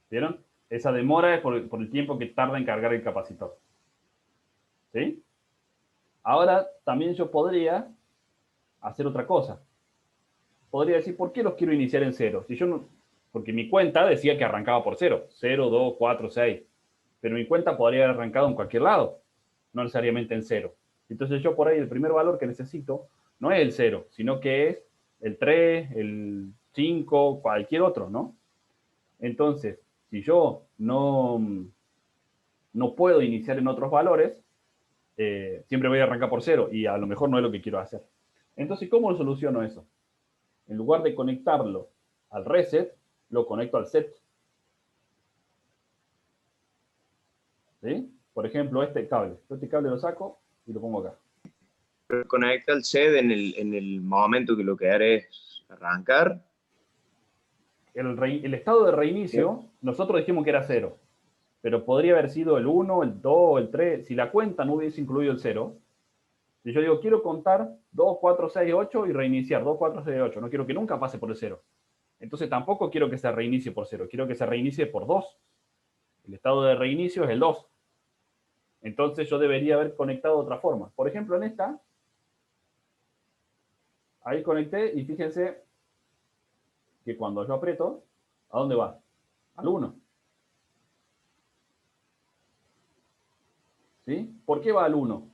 ¿Vieron? Esa demora es por el tiempo que tarda en cargar el capacitor. ¿Sí? Ahora, también yo podría hacer otra cosa. Podría decir, ¿por qué los quiero iniciar en cero? Si yo no, porque mi cuenta decía que arrancaba por cero. 0, 2, 4, 6. Pero mi cuenta podría haber arrancado en cualquier lado. No necesariamente en cero. Entonces yo por ahí el primer valor que necesito no es el 0, sino que es el 3, el 5, cualquier otro, ¿no? Entonces, si yo no puedo iniciar en otros valores, siempre voy a arrancar por 0 y a lo mejor no es lo que quiero hacer. Entonces, ¿cómo soluciono eso? En lugar de conectarlo al reset, lo conecto al set. ¿Sí? Por ejemplo, este cable. Este cable lo saco y lo pongo acá.
Conecta el set en el momento que lo que haré es arrancar.
El estado de reinicio, nosotros dijimos que era 0, pero podría haber sido el 1, el 2, el 3. Si la cuenta no hubiese incluido el 0, si yo digo, quiero contar 2, 4, 6, 8 y reiniciar 2, 4, 6, 8, no quiero que nunca pase por el 0. Entonces tampoco quiero que se reinicie por 0, quiero que se reinicie por 2. El estado de reinicio es el 2. Entonces yo debería haber conectado de otra forma. Por ejemplo, en esta, ahí conecté y fíjense que cuando yo aprieto, ¿a dónde va? Al 1. ¿Sí? ¿Por qué va al 1?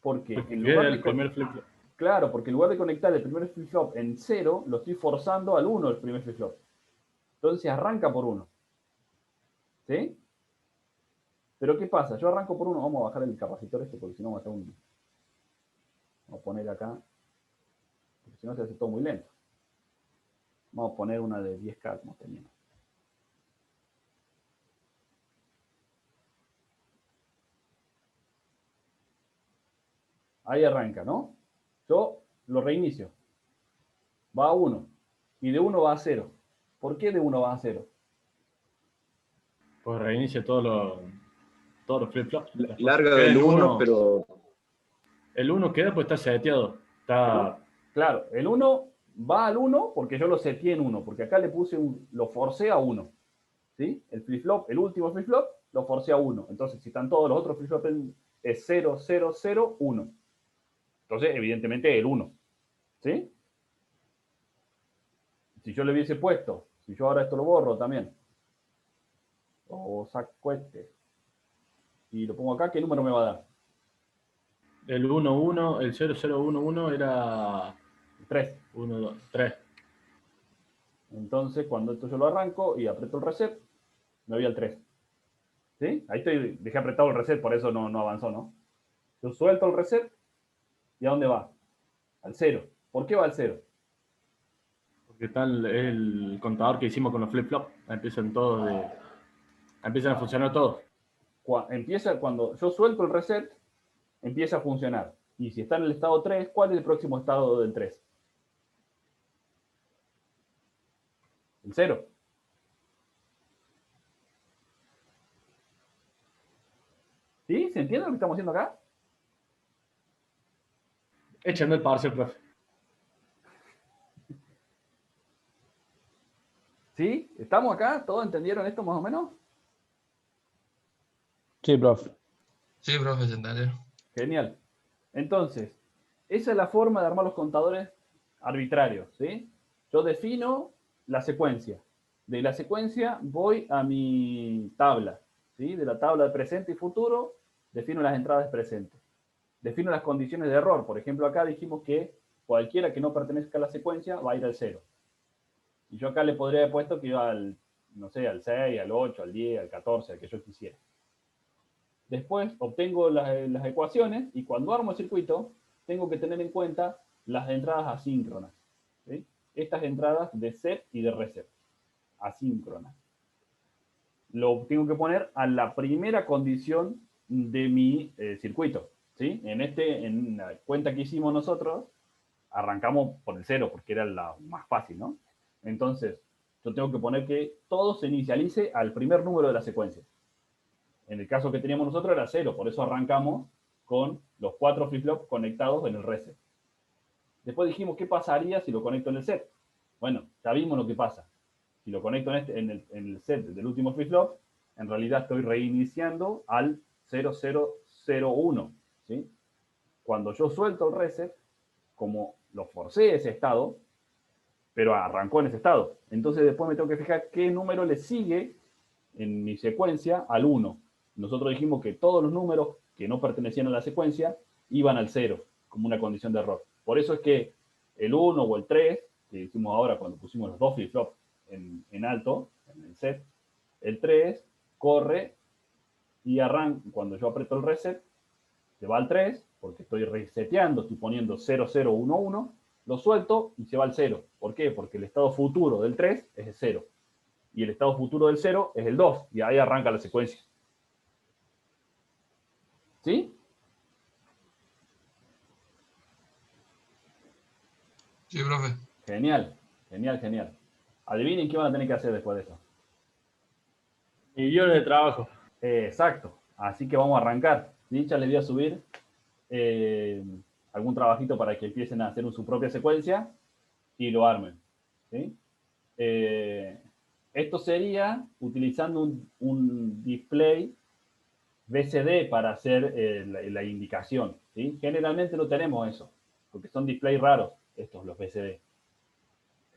Porque en lugar
el
de
primer flip-flop.
Claro, porque en lugar de conectar el primer flip-flop en 0, lo estoy forzando al 1 el primer flip-flop. Entonces arranca por 1. ¿Sí? Pero ¿qué pasa? Yo arranco por 1. Vamos a bajar el capacitor este porque si no va a estar un... Vamos a poner acá. Porque si no se hace todo muy lento. Vamos a poner una de 10K como teníamos. Ahí arranca, ¿no? Yo lo reinicio. Va a 1. Y de 1 va a 0. ¿Por qué de 1 va a 0?
Pues reinicia todos los flip-flops.
Larga del 1, pero...
El 1 queda pues está seteado. Está...
Claro, el 1 va al 1 porque yo lo seteé en 1, porque acá le puse lo forcé a 1. ¿Sí? El flip-flop, el último flip-flop, lo forcé a 1. Entonces, si están todos los otros flip-flops es 0, 0, 0, 1. Entonces, evidentemente, el 1. ¿Sí? Si yo le hubiese puesto, si yo ahora esto lo borro también, o saco este, y lo pongo acá, ¿qué número me va a dar?
El 1, 1, el 0, 0, 1, 1 era...
3.
1, 2, 3.
Entonces, cuando esto yo lo arranco y aprieto el reset, me voy al 3. ¿Sí? Ahí dejé apretado el reset, por eso no avanzó, ¿no? Yo suelto el reset, ¿y a dónde va? Al 0. ¿Por qué va al 0?
Porque está el contador que hicimos con los flip-flops. Empiezan a funcionar todos.
Cuando yo suelto el reset, empieza a funcionar. Y si está en el estado 3, ¿cuál es el próximo estado del 3? El 0. ¿Sí? ¿Se entiende lo que estamos haciendo acá?
Echando el parcial, profe.
¿Sí? ¿Estamos acá? ¿Todos entendieron esto más o menos?
Sí, profe.
Sí, profe, se entendió.
Genial. Entonces, esa es la forma de armar los contadores arbitrarios, ¿sí? Yo defino la secuencia. De la secuencia voy a mi tabla, ¿sí? De la tabla de presente y futuro, defino las entradas presentes. Defino las condiciones de error. Por ejemplo, acá dijimos que cualquiera que no pertenezca a la secuencia va a ir al 0. Y yo acá le podría haber puesto que iba al, no sé, al 6, al 8, al 10, al 14, al que yo quisiera. Después obtengo las ecuaciones y cuando armo el circuito, tengo que tener en cuenta las entradas asíncronas. ¿Sí? Estas entradas de set y de reset. Asíncronas. Lo tengo que poner a la primera condición de mi circuito, ¿sí? En la cuenta que hicimos nosotros, arrancamos por el 0, porque era la más fácil, ¿no? Entonces, yo tengo que poner que todo se inicialice al primer número de la secuencia. En el caso que teníamos nosotros era 0, por eso arrancamos con los 4 flip-flops conectados en el reset. Después dijimos, ¿qué pasaría si lo conecto en el set? Bueno, ya vimos lo que pasa. Si lo conecto en el set del último flip-flop, en realidad estoy reiniciando al 0001, ¿sí? Cuando yo suelto el reset, como lo forcé ese estado, pero arrancó en ese estado. Entonces después me tengo que fijar qué número le sigue en mi secuencia al 1. Nosotros dijimos que todos los números que no pertenecían a la secuencia iban al 0, como una condición de error. Por eso es que el 1 o el 3, que hicimos ahora cuando pusimos los 2 flip-flops en alto, en el set, el 3 corre y arranca, cuando yo aprieto el reset, se va al 3, porque estoy reseteando, estoy poniendo 0011, lo suelto y se va al 0. ¿Por qué? Porque el estado futuro del 3 es el 0. Y el estado futuro del 0 es el 2. Y ahí arranca la secuencia. ¿Sí?
Sí, profe.
Genial, genial, genial. Adivinen qué van a tener que hacer después de esto.
Millones de trabajo.
Exacto. Así que vamos a arrancar. ¿Sí? Ya les voy a subir algún trabajito para que empiecen a hacer su propia secuencia y lo armen. ¿Sí? Esto sería utilizando un display BCD para hacer la indicación. ¿Sí? Generalmente no tenemos eso, porque son displays raros estos, los BCD.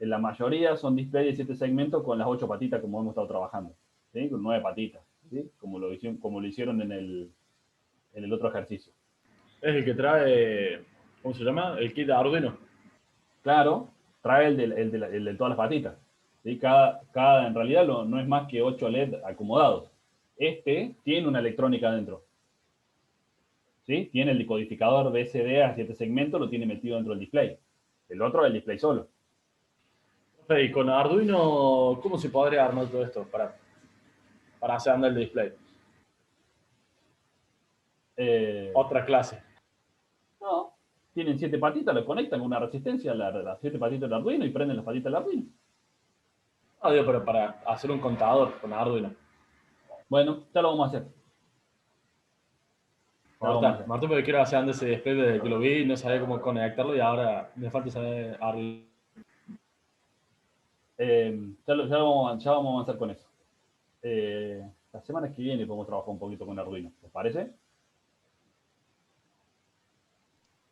En la mayoría son displays de 7 segmentos con las 8 patitas como hemos estado trabajando, ¿sí? Con 9 patitas, ¿sí? Como lo hicieron en el otro ejercicio.
Es el que trae, ¿cómo se llama? El kit de Arduino.
Claro, trae el de todas las patitas. ¿Sí? En realidad no es más que 8 LED acomodados. Este tiene una electrónica adentro. ¿Sí? Tiene el decodificador BCD a 7 segmentos, lo tiene metido dentro del display. El otro es el display solo.
Y con Arduino, ¿cómo se podría armar todo esto para hacer andar el display? Otra clase.
No, tienen 7 patitas, le conectan con una resistencia a las 7 patitas del Arduino y prenden las patitas del Arduino.
No, digo, pero para hacer un contador con Arduino.
Bueno, ya lo vamos a hacer. Ya lo vamos a hacer.
Marta, porque quiero hacer andar ese display desde que lo vi y no sabía cómo conectarlo y ahora me falta saber Arduino.
Ya vamos a avanzar con eso. La semana que viene podemos trabajar un poquito con Arduino. ¿Les parece?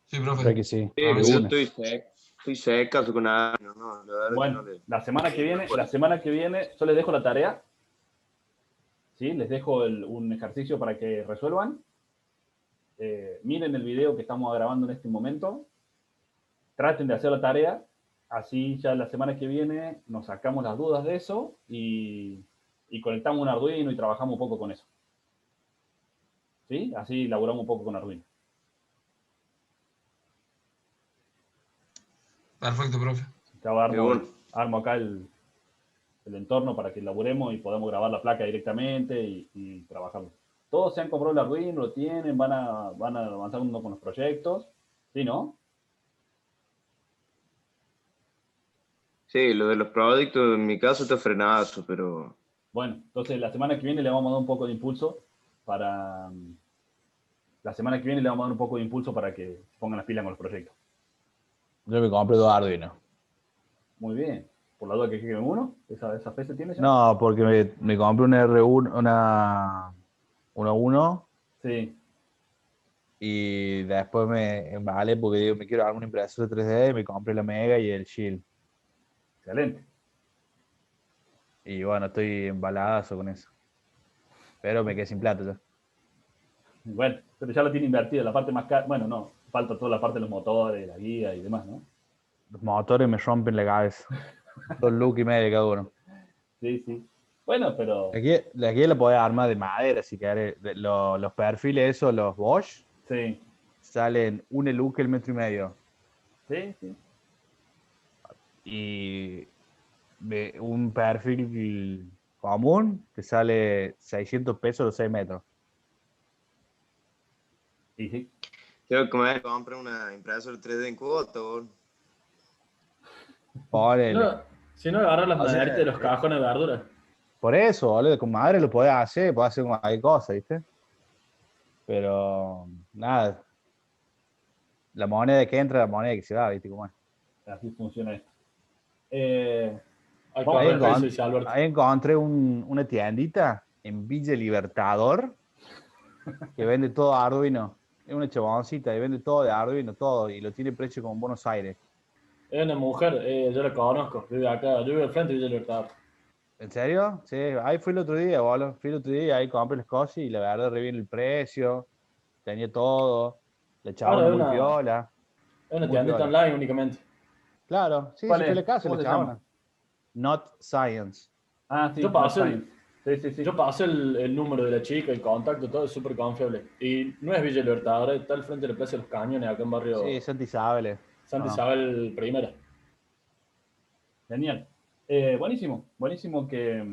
Sí,
Creo
profe.
que sí.
Sí,
Ah,
De
yo
una.
estoy seca con Arduino, no, la verdad que
Bueno,
no le...
la semana que viene, yo les dejo la tarea. ¿Sí? Les dejo un ejercicio para que resuelvan. Miren el video que estamos grabando en este momento. Traten de hacer la tarea. Así ya la semana que viene nos sacamos las dudas de eso y conectamos un Arduino y trabajamos un poco con eso. ¿Sí? Así laburamos un poco con Arduino.
Perfecto, profe.
Ya armo acá el entorno para que laburemos y podamos grabar la placa directamente y trabajarlo. Todos se han comprado el Arduino, lo tienen, van a avanzando con los proyectos. ¿Sí, no?
Sí, lo de los productos en mi caso está frenazo, pero...
Bueno, entonces la semana que viene le vamos a dar un poco de impulso para... La semana que viene le vamos a dar un poco de impulso para que se pongan las pilas con los proyectos.
Yo me compré 2 Arduino.
Muy bien. Por la duda que quede uno, ¿esa fe se tiene ya?
No, porque me compré un R1, una 1
Sí,
y después me embalé porque digo, me quiero dar una impresora 3D y me compré la Mega y el Shield.
excelente.
Y bueno, estoy embaladazo con eso. Pero me quedé sin plata ya.
Bueno, pero ya lo tiene invertido. La parte más cara, bueno, no, falta toda la parte de los motores, la guía y demás, ¿no?
Los motores me rompen la cabeza. 2 lucas y medio cada uno.
Sí, sí. Bueno, pero
Aquí la podés armar de madera si querés. Los perfiles esos, los Bosch,
sí,
salen 1 luca el metro y medio.
sí, sí.
Y de un perfil común te sale 600 pesos los 6 metros.
Y sí,
Quiero que me compre una impresora 3D en cuota, boludo.
Ponele.
No, si no agarras las
O sea,
maderitas de los cajones de verduras.
Por eso, boludo, con madre lo podés hacer con cualquier cosa, ¿viste? Pero nada, la moneda que entra, la moneda que se va, ¿viste cómo es?
así funciona esto. Eh,
Hay que
Vamos a
Ahí,
ver,
ahorrar peso, dice Alberto.
ahí encontré una tiendita en Villa Libertador que vende todo Arduino. Es una chaboncita y vende todo de Arduino, todo, y lo tiene precio como en Buenos Aires.
Es una mujer, yo la conozco, vive acá, yo vivo al frente de Villa Libertad.
¿En serio? Sí, ahí fui el otro día, boludo. Fui el otro día y ahí compré las cosas y la verdad re bien el precio, tenía todo, la
Ahora
chabona muy piola,
es una
muy
tiendita
piola.
online únicamente.
Claro, sí,
¿cuál
sí fue la
es?
casa
¿Cómo
la
se llama?
chabona. Not Science.
Ah, sí,
Yo
Not
pasé el,
Science. Sí, sí, sí.
yo pasé el número de la chica, el contacto, todo es súper confiable. Y no es Villa Libertador, está al frente de la Plaza de los Cañones, acá en
Sí,
barrio
Santa Isabel.
Santa
Ajá.
Isabel Primera.
Genial. Buenísimo, buenísimo que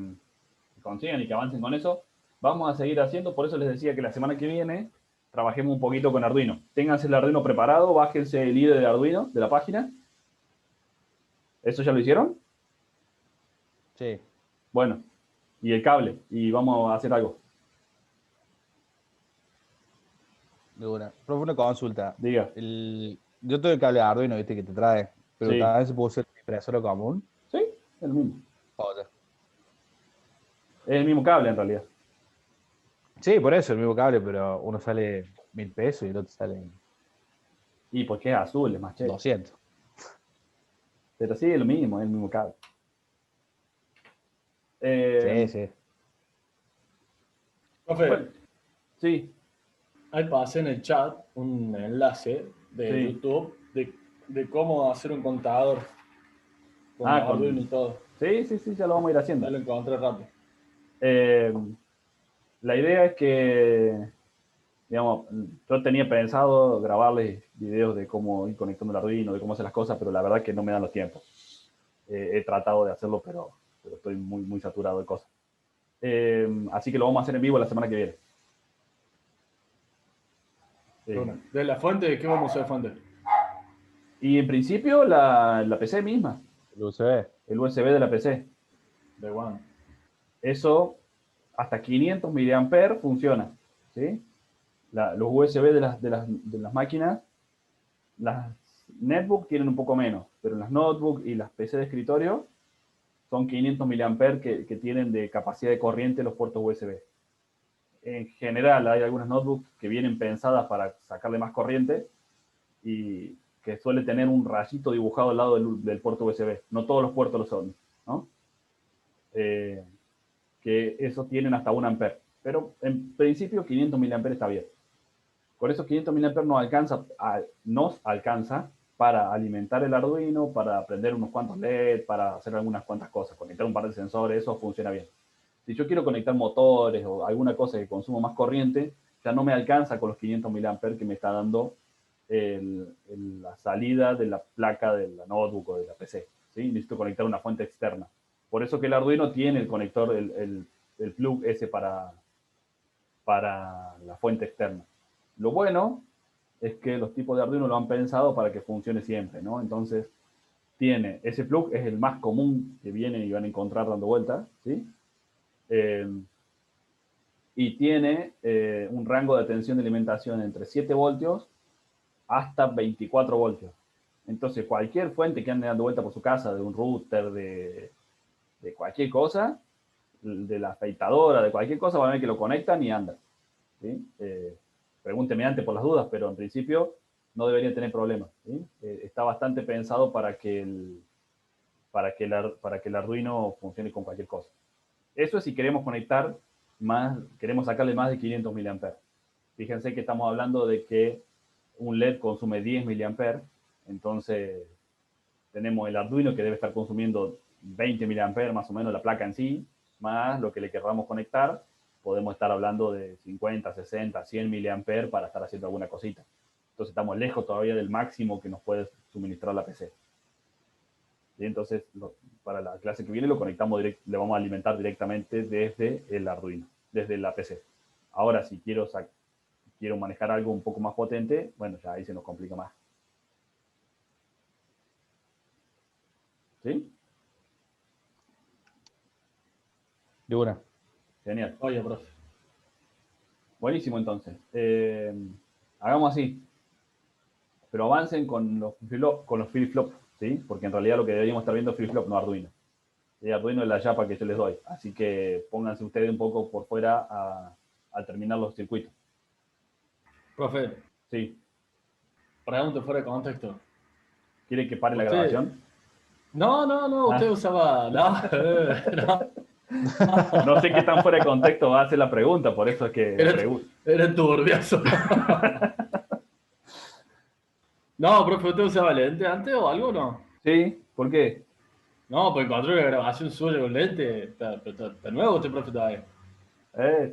consigan y que avancen con eso. Vamos a seguir haciendo, por eso les decía que la semana que viene trabajemos un poquito con Arduino. Ténganse el Arduino preparado, bájense el IDE de Arduino de la página. ¿Eso ya lo hicieron?
Sí.
Bueno, y el cable, y vamos a hacer algo.
De una. Pero fue una consulta.
Diga.
Yo tengo el cable Arduino, viste, que te trae. Pero
Sí.
también se puede usar el impresora común.
Sí, es el mismo.
Oye.
Es el mismo cable en realidad.
Sí, por eso el mismo cable, pero uno sale 1.000 pesos y el otro sale
Y porque es azul, es más chévere.
200.
Pero sí, es lo mismo, es el mismo cable.
Sí, sí.
Profe,
Bueno, sí,
ahí pasé en el chat un enlace de
Sí.
YouTube de cómo hacer un contador con
Ah, con-
Arduino y todo.
sí, sí, sí, ya lo vamos a ir haciendo.
Ya lo encontré rápido.
La idea es que, digamos, yo tenía pensado grabarles videos de cómo ir conectando el Arduino, de cómo hacer las cosas, pero la verdad que no me dan los tiempos. He tratado de hacerlo, pero estoy muy, muy saturado de cosas. Así que lo vamos a hacer en vivo la semana que viene.
¿De la fuente? ¿De qué vamos a usar fuente?
Y en principio la PC misma,
El USB.
el USB de la PC.
De One.
Eso hasta 500 mAh funciona. ¿Sí? Los USB de las máquinas, las netbook tienen un poco menos, pero las notebook y las PC de escritorio son 500 mAh que tienen de capacidad de corriente los puertos USB. En general hay algunas notebooks que vienen pensadas para sacarle más corriente y que suele tener un rayito dibujado al lado del puerto USB. No todos los puertos lo son, ¿no? Que esos tienen hasta 1 ampere. Pero en principio 500 mAh está bien. Con esos 500 mAh nos alcanza para alimentar el Arduino, para prender unos cuantos LED, para hacer algunas cuantas cosas, conectar un par de sensores, eso funciona bien. Si yo quiero conectar motores o alguna cosa que consuma más corriente, ya no me alcanza con los 500 mAh que me está dando la salida de la placa de la notebook o de la PC. ¿Sí? Necesito conectar una fuente externa. Por eso que el Arduino tiene el conector, el plug ese para la fuente externa. Lo bueno es que los tipos de Arduino lo han pensado para que funcione siempre, ¿no? Entonces, tiene ese plug, es el más común que vienen y van a encontrar dando vueltas, ¿sí? Y tiene un rango de tensión de alimentación entre 7 voltios hasta 24 voltios. Entonces, cualquier fuente que ande dando vuelta por su casa, de un router, de cualquier cosa, de la afeitadora, de cualquier cosa, van a ver que lo conectan y anda. ¿Sí? Pregúnteme antes por las dudas, pero en principio no debería tener problemas. ¿Sí? Está bastante pensado para que el Arduino funcione con cualquier cosa. Eso es si queremos conectar más, queremos sacarle más de 500 mAh. Fíjense que estamos hablando de que un LED consume 10 mAh, entonces tenemos el Arduino que debe estar consumiendo 20 mAh más o menos la placa en sí, más lo que le queramos conectar, podemos estar hablando de 50, 60, 100 mAh para estar haciendo alguna cosita. Entonces estamos lejos todavía del máximo que nos puede suministrar la PC. ¿Sí? Entonces, para la clase que viene lo conectamos le vamos a alimentar directamente desde el Arduino, desde la PC. Ahora, si quiero quiero manejar algo un poco más potente, bueno, ya ahí se nos complica más. ¿Sí?
De una.
Genial.
Oye, profe.
Buenísimo, entonces. Hagamos así. Pero avancen con los flip-flop, ¿sí? Porque en realidad lo que deberíamos estar viendo es flip-flop, no Arduino. Y Arduino es la chapa que yo les doy. Así que pónganse ustedes un poco por fuera a terminar los circuitos.
Profe,
Sí.
pregunta fuera de contexto.
¿Quieren que pare la
Usted-
grabación?
No, usted usaba... No.
No sé qué tan fuera de contexto va a ser la pregunta, por eso es que pregunto.
Era turbioso. No, profe, ¿usted usaba lente antes o algo o no?
¿Sí? ¿Por qué?
No, pues encontré una grabación suya con lente. Está nuevo este profe todavía.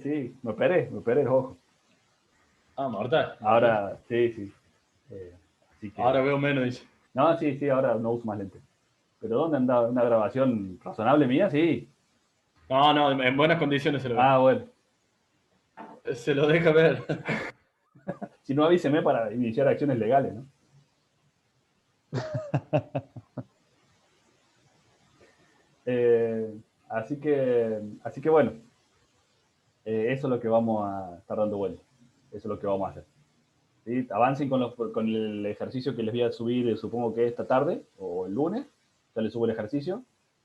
Sí, me operé los ojos.
Ah, mortal.
Ahora, sí. Así que...
Ahora veo menos, dice.
No, sí, ahora no uso más lentes. ¿Pero dónde anda una grabación razonable mía? Sí.
No, en buenas condiciones se lo ve.
Ah, bueno.
Se lo deja ver.
Si no, avíseme para iniciar acciones legales, ¿no? Así que bueno, eso es lo que vamos a estar dando vuelta. Eso es lo que vamos a hacer. ¿Sí? Avancen con el ejercicio que les voy a subir, supongo que esta tarde o el lunes. Ya les subo el ejercicio.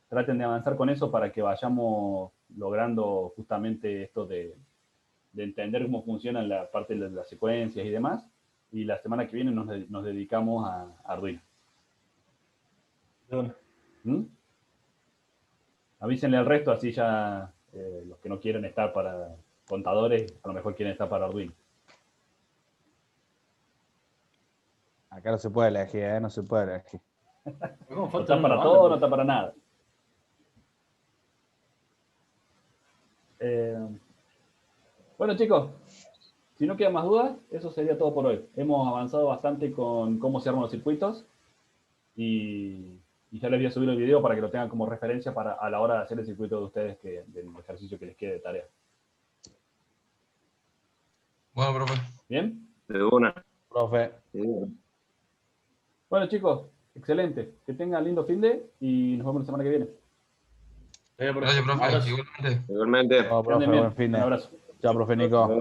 Traten de avanzar con eso para que vayamos logrando justamente esto de entender cómo funciona la parte de las secuencias y demás. Y la semana que viene nos dedicamos a Arduino. ¿Mm? Avísenle al resto, así ya los que no quieren estar para contadores, a lo mejor quieren estar para Arduino.
Acá no se puede elegir, no se puede elegir.
¿Cómo
No
falta
está para
una
todo,
banda,
no está para nada. Bueno, chicos, si no quedan más dudas, eso sería todo por hoy. Hemos avanzado bastante con cómo se arman los circuitos y ya les voy a subir el video para que lo tengan como referencia a la hora de hacer el circuito de ustedes, del ejercicio que les quede de tarea.
Bueno, profe.
¿Bien?
De una.
Profe.
Sí.
Bueno, chicos, excelente. Que tengan lindo fin de y nos vemos la semana que viene.
Gracias, profe.
Abrazo.
Igualmente.
Igualmente.
Chao,
Que anden
profe,
bien.
buen fin
Un
de.
abrazo.
Chao, profe Nico.